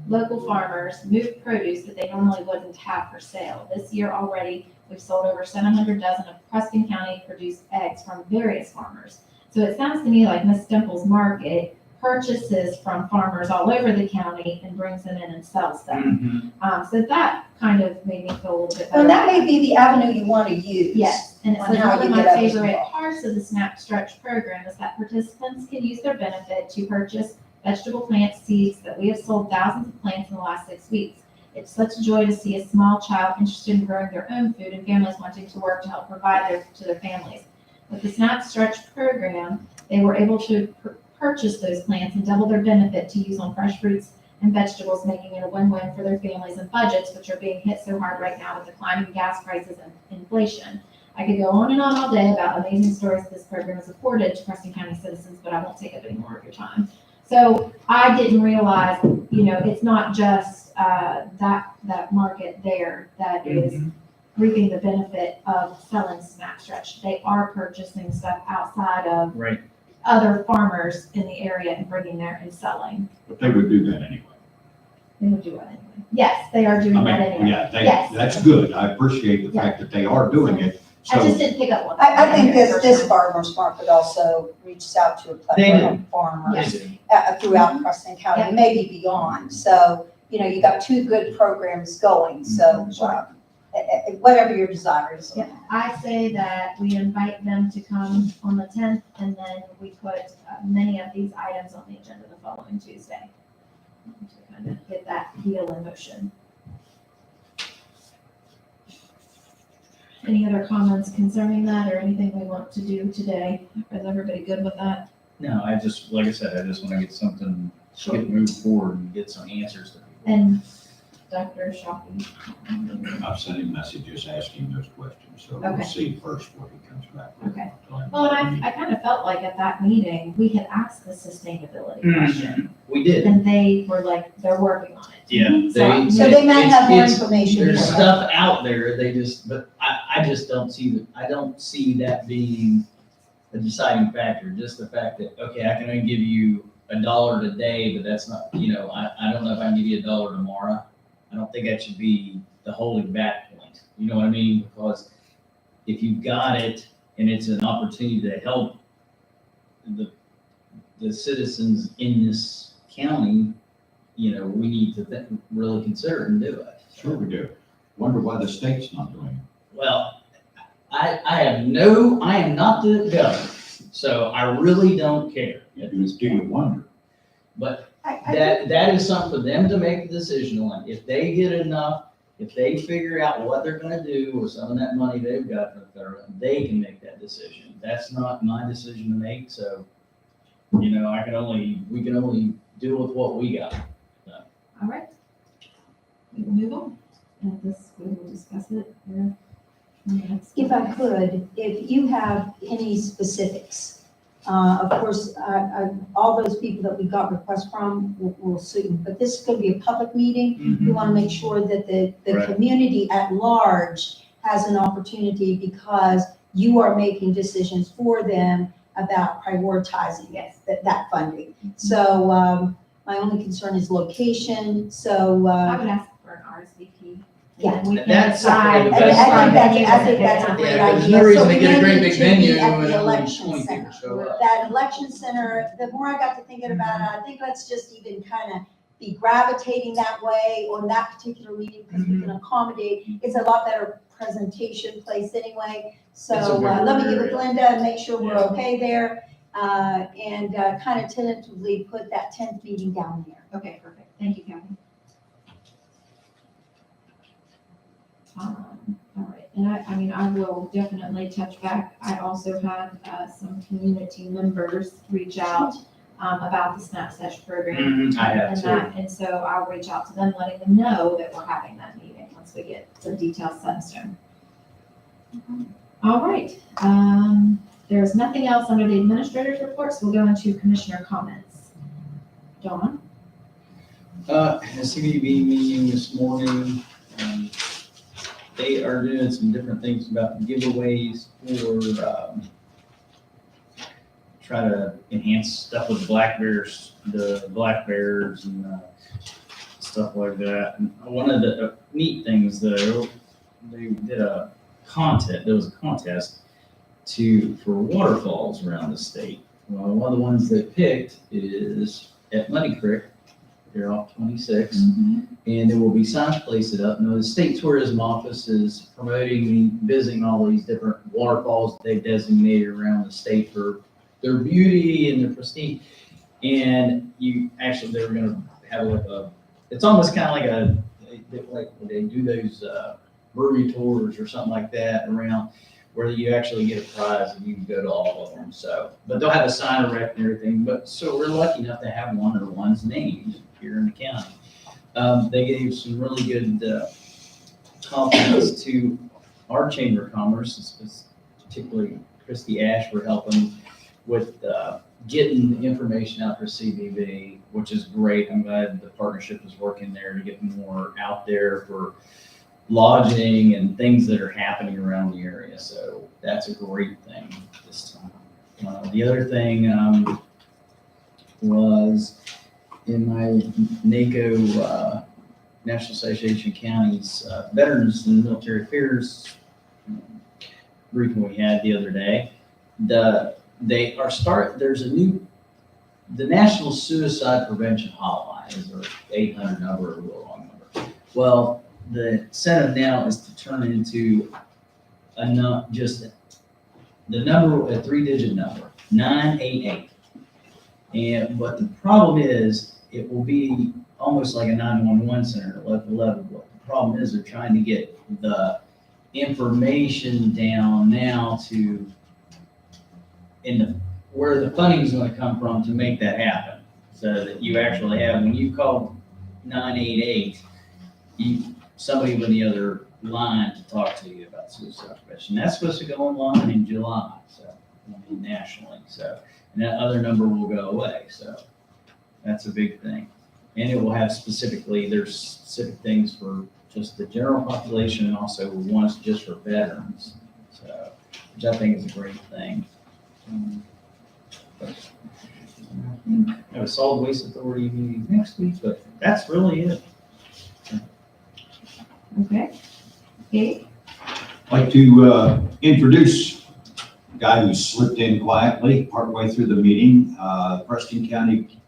local farmers move produce that they normally wouldn't have for sale. This year already, we've sold over 700 dozen of Preston County produced eggs from various farmers. So it sounds to me like Ms. Stemple's market purchases from farmers all over the county and brings them in and sells them. So that kind of made me feel a little bit better. And that may be the avenue you want to use. Yes, and it on says how one of you my get others favorite involved. parts of the SNAP Stretch program is that participants can use their benefit to purchase vegetable plant seeds that we have sold thousands of plants in the last 6 weeks. It's such a joy to see a small child interested in growing their own food and families wanting to work to help provide to their families. With the SNAP Stretch program, they were able to purchase those plants and double their benefit to use on fresh fruits and vegetables, making it a win-win for their families and budgets, which are being hit so hard right now with the climbing gas prices and inflation. I could go on and on all day about amazing stories this program has afforded to Preston County citizens, but I won't take up any more of your time. So I didn't realize, it's not just that market there that is reaping the benefit of selling SNAP Stretch. They are purchasing stuff outside of Right. other farmers in the area and bringing there and selling. But they would do that anyway. They would do it anyway. Yes, they are doing that anyway. Yeah, Yes. that's good. I appreciate the fact that they are doing it. I just So, didn't pick up on I that. think this farmer's market also reaches out to a plethora of farmers throughout Preston County, Yeah. maybe beyond. So, you got two good programs going, so whatever your desire is. Yeah, I say that we invite them to come on the 10th, and then we put many of these items on the agenda the following Tuesday to kind of get that wheel in motion. Any other comments concerning that or anything we want to do today? Is everybody good with that? No, like I said, I just want to get something, get moved forward and get some answers to people. And Dr. Shockey? I've sent him messages asking those questions, so Okay. we'll see first what he comes back with. Okay. Well, and I kind of felt like at that meeting, we had asked the sustainability question, We did. and they were like, they're working on it. Yeah. So they might have more it's- information. There's here. stuff out there, but I just don't see that being the deciding factor, just the fact that, okay, I can only give you $1 today, but that's not, I don't know if I can give you $1 tomorrow. I don't think that should be the holding back point, you know what I mean? Because if you've got it and it's an opportunity to help the citizens in this county, we need to really consider it and do it. Sure we do. Wonder why the state's not doing it. Well, I am not the governor, so I really don't care. Do you wonder? But I that is something for them to make a decision on. If they get enough, if they figure out what they're gonna do with some of that money they've got from the federal, they can make that decision. That's not my decision to make, so, we can only deal with what we got. All right. We will move on. And this, we will discuss it here. If I could, if you have any specifics Of course, all those people that we got requests from will soon, but this is gonna be a public meeting. We wanna make sure that the Right. community at large has an opportunity because you are making decisions for them about prioritizing that funding. So, my only concern is location, so, I would ask for an RSVP. Yeah. And we can That's decide. the I best think that's, venues I and think pick that's a up. great Yeah, idea. there's no reason So to we get a may great need big to be venue at and the only election 20 center. people show up. That election center, the more I got to thinking about it, I think let's just even kind of be gravitating that way on that particular meeting because we can accommodate. It's a lot better presentation place anyway. So It's a bigger let me get with area. Linda and make sure we're Yeah. okay there. And kind of tentatively put that 10th meeting down there. Okay, perfect. Thank you, Kathy. All right, and I mean, I will definitely touch back. I also had some community members reach out about the Snap Sesh program. I have And too. that, and so I'll reach out to them, letting them know that we're having that meeting once we get some details set in stone. All right, there's nothing else under the administrator's report, so we'll go into commissioner comments. Dawn? The CBB meeting this morning, they are doing some different things about giveaways for, try to enhance stuff with the black bears and, stuff like that. And one of the neat things though, they did a contest, there was a contest for waterfalls around the state. Well, one of the ones they picked is at Muddy Creek. They're off 26, and there will be signs placed up. Now, the state tourism office is promoting, visiting all these different waterfalls that they've designated around the state for their beauty and their prestige. And they were gonna have it's almost kind of like they do those brewery tours or something like that around where you actually get a prize and you can go to all of them. So, but they'll have a sign erect and everything. But so we're lucky enough to have one of the ones named here in the county. They gave some really good compliments to our Chamber of Commerce, particularly Christy Ash for helping with getting the information out for CBB, which is great. I'm glad the partnership is working there to get more out there for lodging and things that are happening around the area. So that's a great thing this time. The other thing was in my NACO, National Association of Counties, Veterans and Military Affairs briefing we had the other day. There's the National Suicide Prevention Hotline is our 800 number, a real long number. Well, the incentive now is to turn into just the number, a 3-digit number, 988. But the problem is, it will be almost like a 911 center at level 11. What the problem is, they're trying to get the information down now to where the funding is going to come from to make that happen. So that you actually have, when you call 988, somebody with the other line to talk to you about suicide prevention. That's supposed to go online in July, so nationally. So, and that other number will go away. So that's a big thing. And it will have there's specific things for just the general population and also ones just for veterans. So, which I think is a great thing. I think I have a solid waste authority meeting next week, but that's really it. Okay. Kate? I'd like to introduce a guy who slipped in quietly partway through the meeting. Preston County,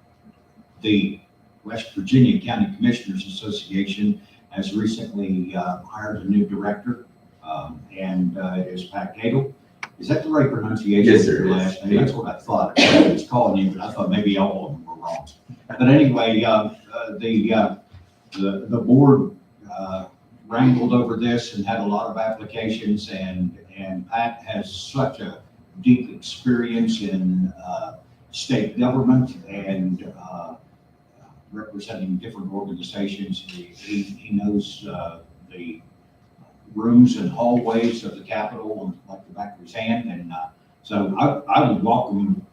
the West Virginia County Commissioners Association has recently hired a new director, and it is Pat Cagle. Is that the right pronunciation? Yes, of sir, your it is. last name? That's what I thought. I was calling you, but I thought maybe all of them were wrong. But anyway, the board wrangled over this and had a lot of applications, and Pat has such a deep experience in state government and representing different organizations. He knows the rooms and hallways of the Capitol like the back of his hand, and so I would welcome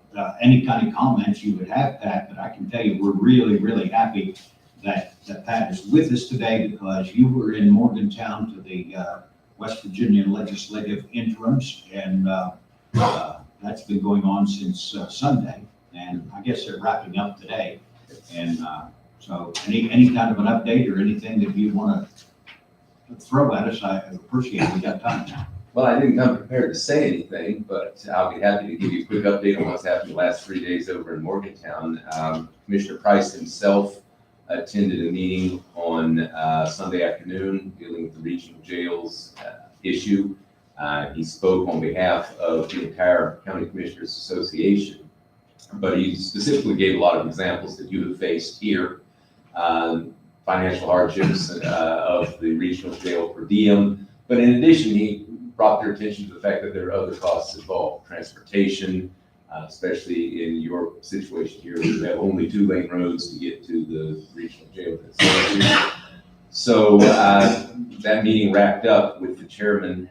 any kind of comments you would have, Pat, but I can tell you, we're really, really happy that Pat is with us today because you were in Morgantown to the West Virginia Legislative Interims, and that's been going on since Sunday, and I guess they're wrapping up today. And so any kind of an update or anything that you want to throw at us, I appreciate it. We got time now. Well, I didn't come prepared to say anything, but I'll be happy to give you a quick update on what's happened the last 3 days over in Morgantown. Commissioner Price himself attended a meeting on Sunday afternoon dealing with the regional jails issue. He spoke on behalf of the entire County Commissioners Association, but he specifically gave a lot of examples that you have faced here. Financial hardships of the regional jail per diem, but in addition, he brought their attention to the fact that there are other costs involved, transportation, especially in your situation here, where you have only 2-lane roads to get to the regional jail. So that meeting wrapped up with the chairman,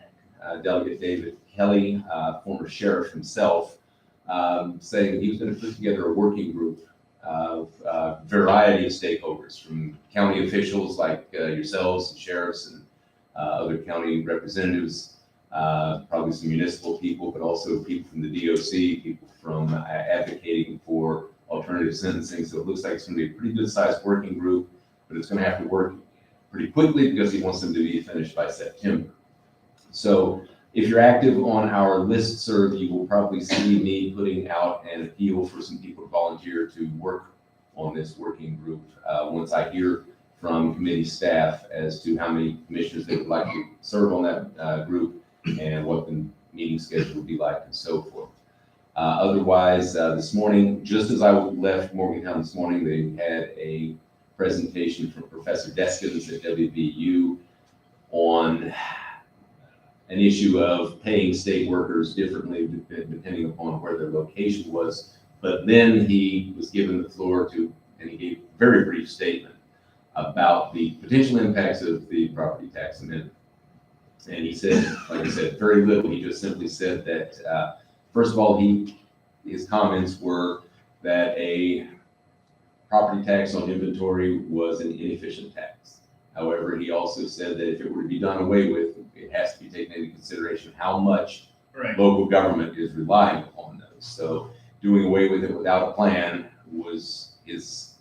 Delegate David Kelly, former sheriff himself, saying that he was going to put together a working group of a variety of stakeholders, from county officials like yourselves and sheriffs and other county representatives, probably some municipal people, but also people from the DOC, people from advocating for alternative sentencing. So it looks like it's going to be a pretty good sized working group, but it's going to have to work pretty quickly because he wants them to be finished by September. So if you're active on our listserv, you will probably see me putting out an appeal for some people to volunteer to work on this working group once I hear from committee staff as to how many commissioners they would like to serve on that group and what the meeting schedule will be like and so forth. Otherwise, this morning, just as I left Morgantown this morning, they had a presentation from Professor Deskins at WVU on an issue of paying state workers differently depending upon where their location was. But then he was given the floor to, and he gave a very brief statement about the potential impacts of the property tax amendment. And he said, like I said, very little. He just simply said that, first of all, his comments were that a property tax on inventory was an inefficient tax. However, he also said that if it were to be done away with, it has to be taken into consideration how much local government is relying upon those. So doing away with it without a plan was his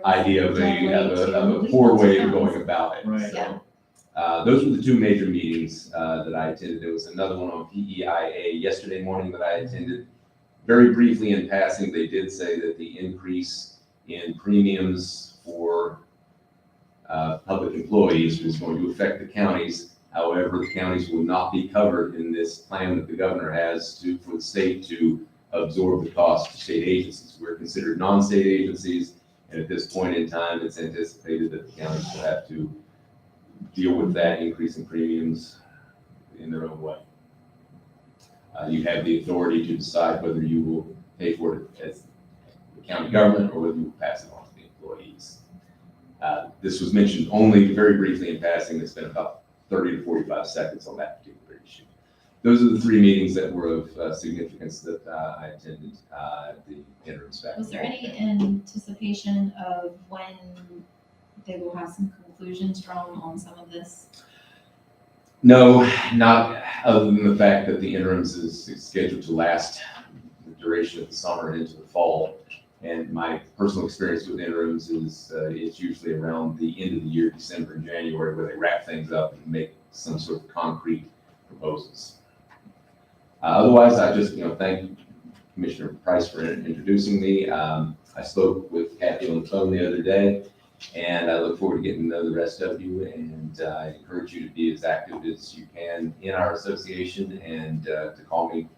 idea of a poor way of going about it. Right. So, those were the two major meetings that I attended. There was another one on PEIA yesterday morning that I attended. Very briefly in passing, they did say that the increase in premiums for public employees was going to affect the counties. However, the counties will not be covered in this plan that the governor has for the state to absorb the cost to state agencies. We're considered non-state agencies, and at this point in time, it's anticipated that the counties will have to deal with that increase in premiums in their own way. You have the authority to decide whether you will pay for it as the county government or whether you will pass it on to the employees. This was mentioned only very briefly in passing. They spent about 30 to 45 seconds on that particular issue. Those are the three meetings that were of significance that I attended at the interim staff. Was there any anticipation of when they will have some conclusions drawn on some of this? No, not other than the fact that the interims is scheduled to last the duration of the summer and into the fall. And my personal experience with interims is it's usually around the end of the year, December and January, where they wrap things up and make some sort of concrete proposals. Otherwise, I just thank Commissioner Price for introducing me. I spoke with Kathy on the phone the other day, and I look forward to getting to know the rest of you. And I encourage you to be as active as you can in our association and to call me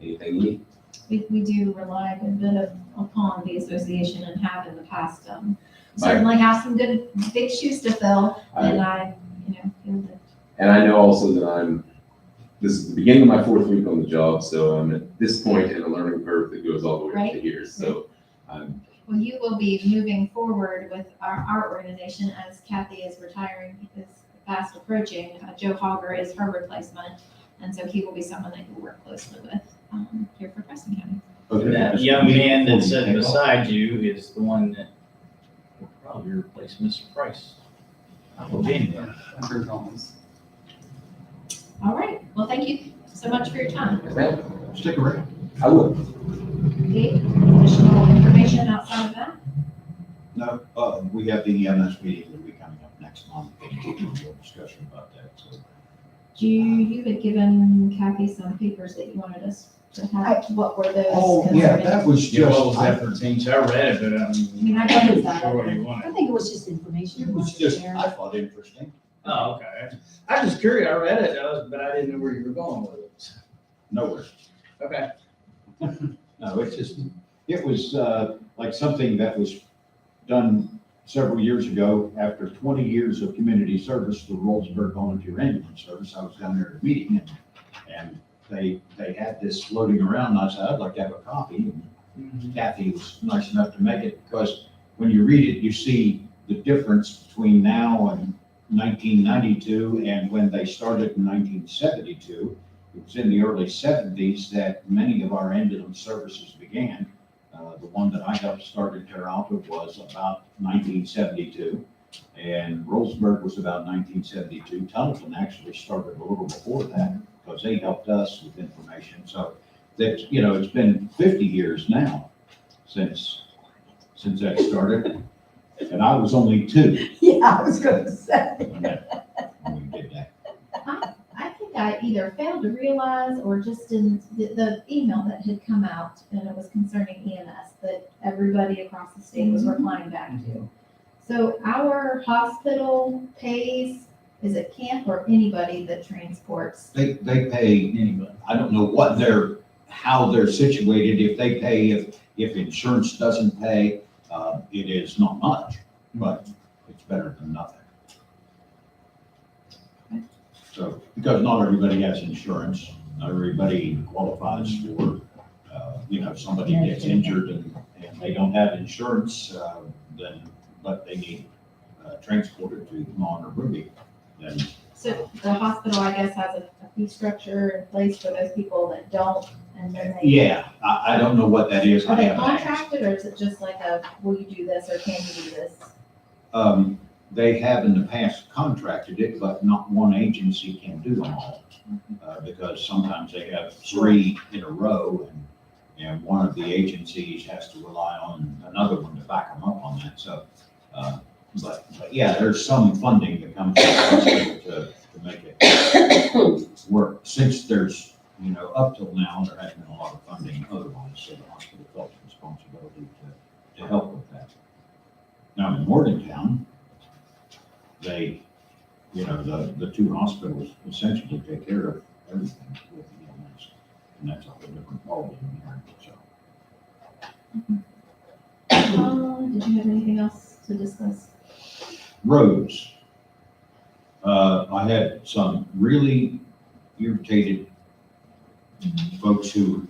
anything you need. We do rely a good bit upon the association and have in the past. Certainly have some good big shoes to fill, and I feel that. And I know also that this is the beginning of my 4th week on the job, so I'm at this point in a learning curve that goes all the way up to here. So Well, you will be moving forward with our organization as Kathy is retiring, is fast approaching. Joe Hogger is her replacement, and so he will be someone that you work closely with here for Preston County. That young man that's sitting beside you is the one that will probably replace Mr. Price. I will be there. All right, well, thank you so much for your time. Stick around. I will. Okay, additional information outside of that? No, we have the EMS meeting that will be coming up next month. We'll discussion about that, so. You had given Kathy some papers that you wanted us to have. What were those? Oh, yeah, that was Yeah, what was just, that for change? I read it, but I mean, I read I'm not sure what you I wanted. think it was just information. it was just, I thought interesting. Oh, okay. I was just curious. I read it, but I didn't know where you were going with it. Nowhere. Okay. No, it's just, it was like something that was done several years ago. After 20 years of community service, the Rollsburg Volunteer Ambulance Service, I was down there at a meeting and they had this floating around. And I said, I'd like to have a copy. And Kathy was nice enough to make it because when you read it, you see the difference between now and 1992 and when they started in 1972. It was in the early 70s that many of our ambulance services began. The one that I helped start in Terre Alta was about 1972, and Rollsburg was about 1972. Tunnelton actually started a little before that because they helped us with information. So that, you know, it's been 50 years now since that started, and I was only 2 Yeah, I was gonna say. when we did that. I think I either failed to realize or just in the email that had come out and it was concerning EMS that everybody across the state was replying back to. So our hospital pays, is it camp or anybody that transports? They pay anybody. I don't know how they're situated. If they pay, if insurance doesn't pay, it is not much, but it's better than nothing. So, because not everybody has insurance, not everybody qualifies for, if somebody gets injured and they don't have insurance, but they need transported to Mon or Ruby, then. So the hospital, I guess, has a fee structure in place for those people that don't, and then they. Yeah, I don't know what that is. Are I they haven't asked. contracted or is it just like will you do this or can you do this? They have in the past contracted it, but not one agency can do them all. Because sometimes they have 3 in a row and one of the agencies has to rely on another one to back them up on that. So, but yeah, there's some funding that comes from the hospital to make it work. Since there's, up till now, there hasn't been a lot of funding otherwise, so the hospital felt the responsibility to help with that. Now in Morgantown, they, the 2 hospitals essentially take care of everything with EMS. And that's a whole different ballgame there, so. Did you have anything else to discuss? Roads. I had some really irritated folks who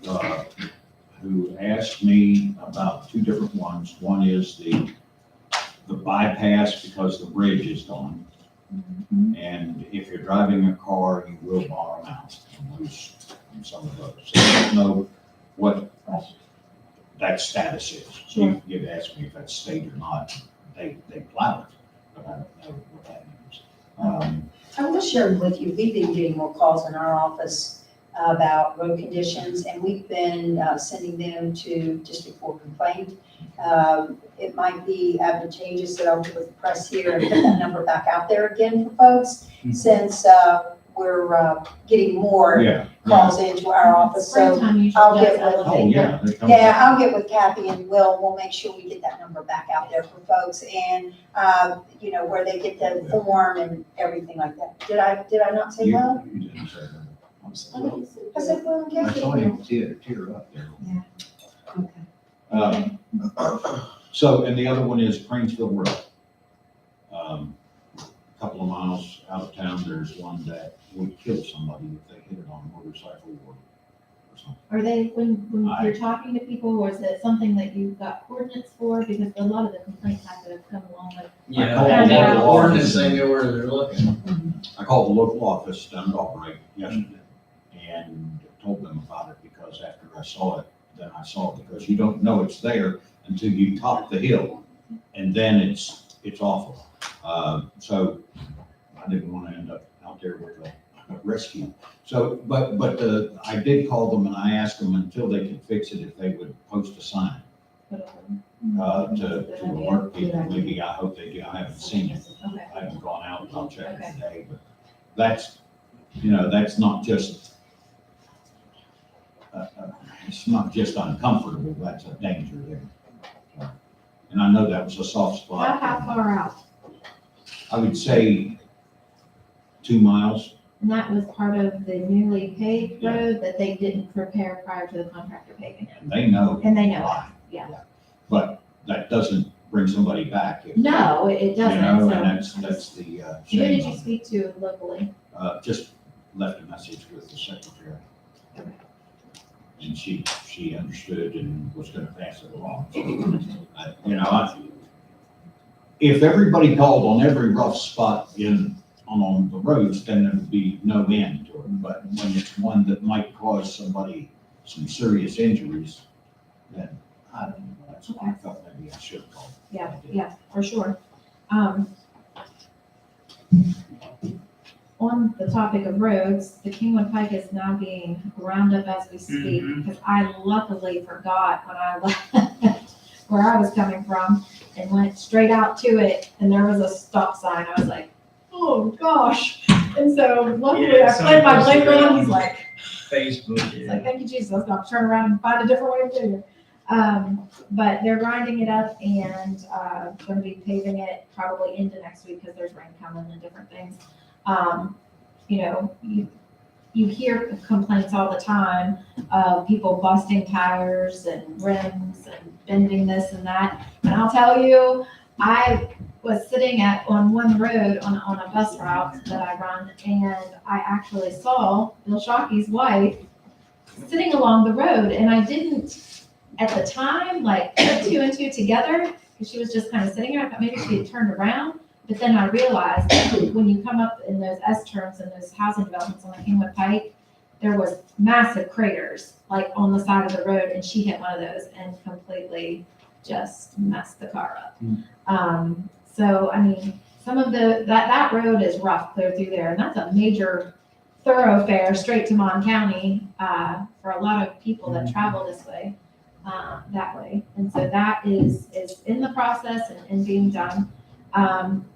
asked me about 2 different ones. One is the bypass because the bridge is gone. And if you're driving a car, you will bottom out and lose on some of those. So I don't know what that status is. Sure. You'd ask me if that's state or not. They plow it, but I don't know what that means. I will share with you, we've been getting more calls in our office about road conditions, and we've been sending them to district for complaint. It might be advantageous that I'll get with the press here and put that number back out there again for folks, since we're getting more Yeah. calls into our office. So Springtime usually I'll does get with- elevate. Oh, yeah. they come yeah, back. I'll get with Kathy and we'll make sure we get that number back out there for folks and, where they get the form and everything like that. Did I not say well? You didn't say that. I said, well, I Kathy. saw you tear up there. Okay. So, and the other one is Cranesville Road. A couple of miles out of town, there's one that would kill somebody if they hit it on a motorcycle or something. Are they, when I- you're talking to people, or is it something that you've got coordinates for? Because a lot of the complaints have to have come along with. Yeah, called I the got the local ordinance, office. they know where they're looking. I called the local office down at Albright yesterday and told them about it because after I saw it, than I saw, because you don't know it's there until you top the hill, and then it's awful. So I didn't want to end up out there with a rescue. So, but I did call them and I asked them until they could fix it, if they would post a sign, to alert people. Maybe, I hope they do. I haven't seen it. Okay. I haven't gone out, I'll check Okay. it today, but that's, that's not just, it's not just uncomfortable, that's a danger there. And I know that was a soft spot. How far out? I would say 2 miles. And that was part of the newly paved Yeah. road that they didn't prepare prior to the contractor paving it. And they know. And they know, why. yeah. But that doesn't bring somebody back. No, it doesn't, And so. that's the Who shame. did you speak to locally? Just left a message with the secretary. Okay. And she understood and was gonna pass it along. If everybody called on every rough spot on the roads, then there would be no end to it. But when it's one that might cause somebody some serious injuries, then I don't know, that's why I felt maybe I should call. Yeah, for sure. On the topic of roads, the Kingwood Pike is now being ground up as we speak, because I luckily forgot when I left where I was coming from and went straight out to it, and there was a stop sign. I was like, oh gosh. And so luckily Yeah, I played my somebody blinker on, posted he's like, Facebook, it's like, thank you, Jesus, I was gonna turn around and find a different way to do it. But they're grinding it up and, gonna be paving it probably into next week, because there's rain coming and different things. You hear complaints all the time of people busting tires and rims and bending this and that. And I'll tell you, I was sitting on one road on a bus route that I run, and I actually saw Bill Shockey's wife sitting along the road, and I didn't at the time like put two and two together, because she was just kind of sitting there. I thought maybe she had turned around, but then I realized when you come up in those S turns and those housing developments on the Kingwood Pike, there was massive craters like on the side of the road, and she hit one of those and completely just messed the car up. So I mean, some of that road is rough clear through there, and that's a major thoroughfare straight to Mon County for a lot of people that travel this way, that way. And so that is in the process and being done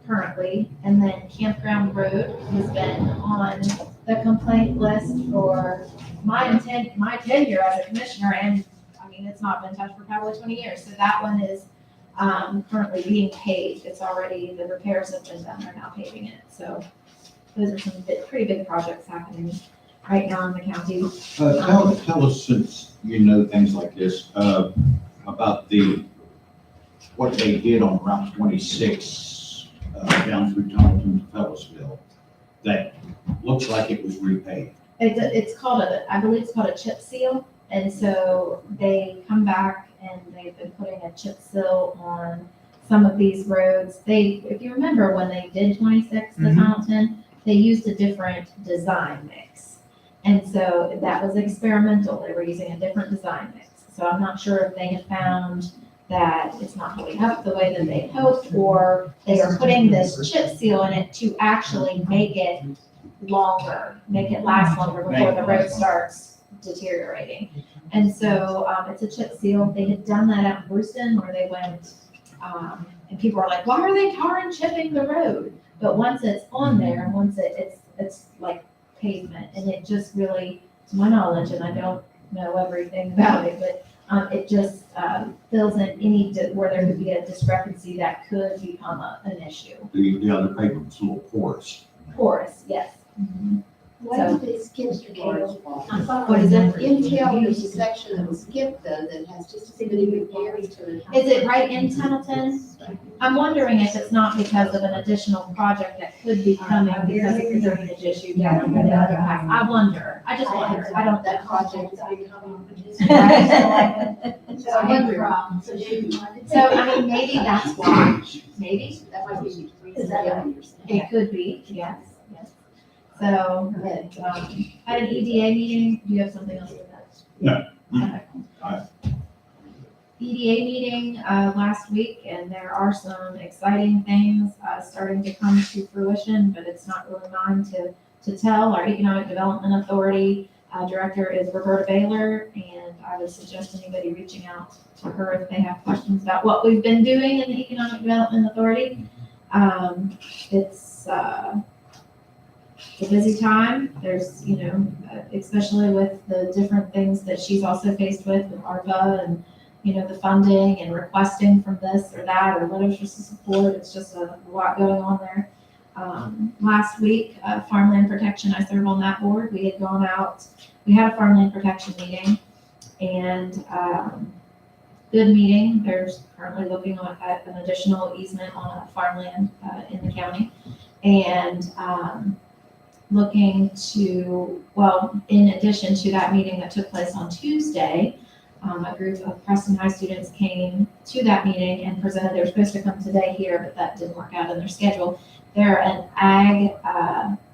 currently. And then Campground Road has been on the complaint list for my tenure as a commissioner, and I mean, it's not been touched for probably 20 years. So that one is currently being paved. It's already, the repairs have been done, they're now paving it. So those are some pretty big projects happening right now in the county. Tell us, since you know things like this, about what they did on Route 26 down through Tunnelton to Fellows,ville, that looks like it was repaved. It's called I believe it's called a chip seal. And so they come back and they've been putting a chip seal on some of these roads. If you remember when they did 26 to Tunnelton, they used a different design mix. And so that was experimental. They were using a different design mix. So I'm not sure if they have found that it's not holding up the way that they hoped, or they are putting this chip seal in it to actually make it longer, make it last longer before the road starts deteriorating. And so it's a chip seal. They had done that at Preston, where they went, and people are like, why are they tar and chipping the road? But once it's on there, and once it's like pavement, and it just really, to my knowledge, and I don't know everything about it, but it just fills in any where there could be a discrepancy that could become an issue. The other paper was a little porous. Porous, yes. What is this skipped, Gail? I thought What is it? Intel, there's a section that was skipped though, that has just as many repairs to it. Is it right in Tunnelton? I'm wondering if it's not because of an additional project that could be coming because of the drainage issue down there. I wonder. I just wonder. I don't That know. project is becoming. So I wonder. So, I mean, maybe that's why. Maybe. That might be. It could be, yes, yes. So, at an EDA meeting, do you have something else with that? EDA meeting last week, and there are some exciting things starting to come to fruition, but it's not really mine to tell. Our Economic Development Authority Director is Roberta Baylor, and I would suggest anybody reaching out to her if they have questions about what we've been doing in the Economic Development Authority. It's a busy time. There's, especially with the different things that she's also faced with ARPA and, the funding and requesting from this or that or letters of support. It's just a lot going on there. Last week, farmland protection, I serve on that board. We had gone out, we had a farmland protection meeting and good meeting. There's currently looking at an additional easement on a farmland in the county. And looking to, in addition to that meeting that took place on Tuesday, a group of Preston High students came to that meeting and presented. They were supposed to come today here, but that didn't work out in their schedule. They're an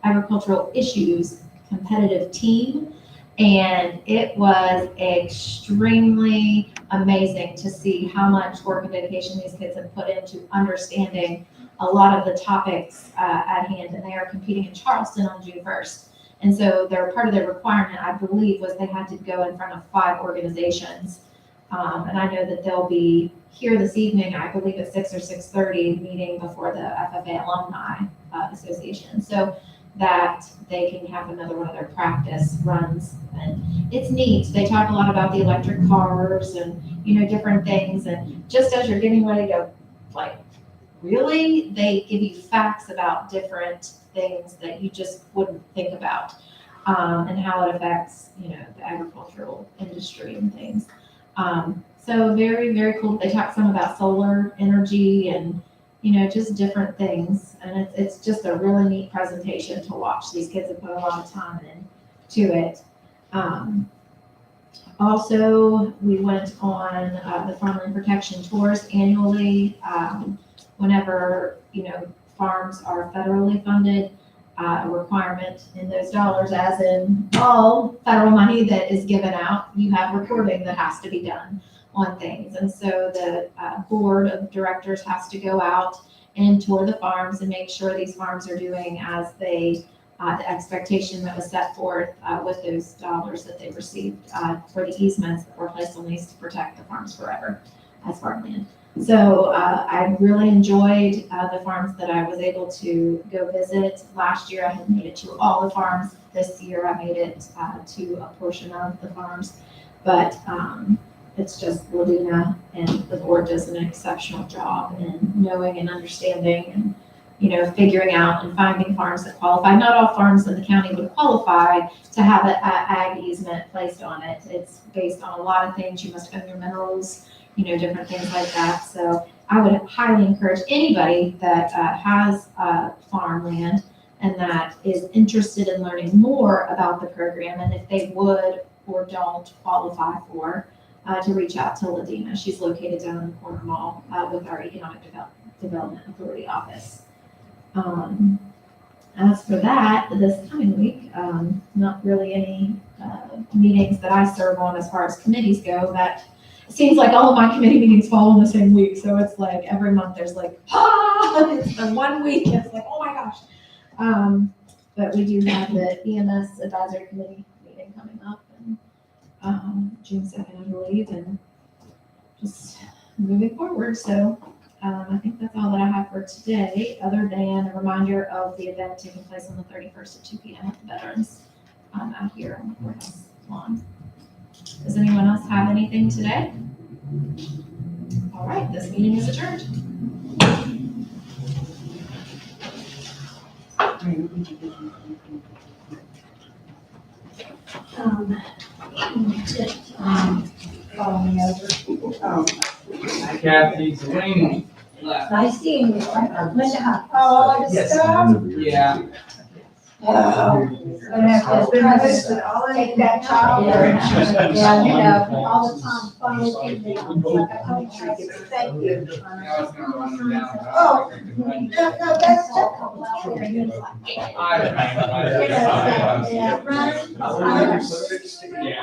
agricultural issues competitive team, and it was extremely amazing to see how much work and dedication these kids have put into understanding a lot of the topics at hand, and they are competing in Charleston on June 1st. And so part of their requirement, I believe, was they had to go in front of 5 organizations. And I know that they'll be here this evening, I believe at 6 or 6:30, meeting before the FFA Alumni Association, so that they can have another one of their practice runs. And it's neat. They talk a lot about the electric cars and, different things. And just as you're getting ready to, really, they give you facts about different things that you just wouldn't think about, and how it affects, the agricultural industry and things. So very, very cool. They talk some about solar energy and, just different things. And it's just a really neat presentation to watch. These kids have put a lot of time into it. Also, we went on the farmland protection tours annually. Whenever, farms are federally funded, a requirement in those dollars, as in all federal money that is given out, you have reporting that has to be done on things. And so the board of directors has to go out and tour the farms and make sure these farms are doing as the expectation that was set forth with those dollars that they received for the easements that were placed on these to protect the farms forever as farmland. So I really enjoyed the farms that I was able to go visit. Last year I had made it to all the farms. This year I made it to a portion of the farms. But it's just Ladina and the board does an exceptional job in knowing and understanding and, figuring out and finding farms that qualify. Not all farms in the county would qualify to have an ag easement placed on it. It's based on a lot of things. You must own your minerals, different things like that. So I would highly encourage anybody that has farmland and that is interested in learning more about the program, and if they would or don't qualify for, to reach out to Ladina. She's located down in the corner mall with our Economic Development Authority office. As for that, this coming week, not really any meetings that I serve on as far as committees go. That it seems like all of my committee meetings fall on the same week. So it's like every month there's it's the 1 week. It's like, oh my gosh. But we do have the EMS Advisory Committee meeting coming up and June 2nd, I believe, and just moving forward. So I think that's all that I have for today, other than a reminder of the event taking place on the 31st at 2 p.m. with the veterans out here on the courthouse lawn. Does anyone else have anything today? All right, this meeting is adjourned. Follow me over. Hi, Kathy, Dwayne. Nice seeing you. Linda, all the Yes. stuff. Yeah. Oh, gonna have to take that child. Yeah, all the time, fun with you. Thank you. Oh, no, that's just. I Yeah, right. Yeah.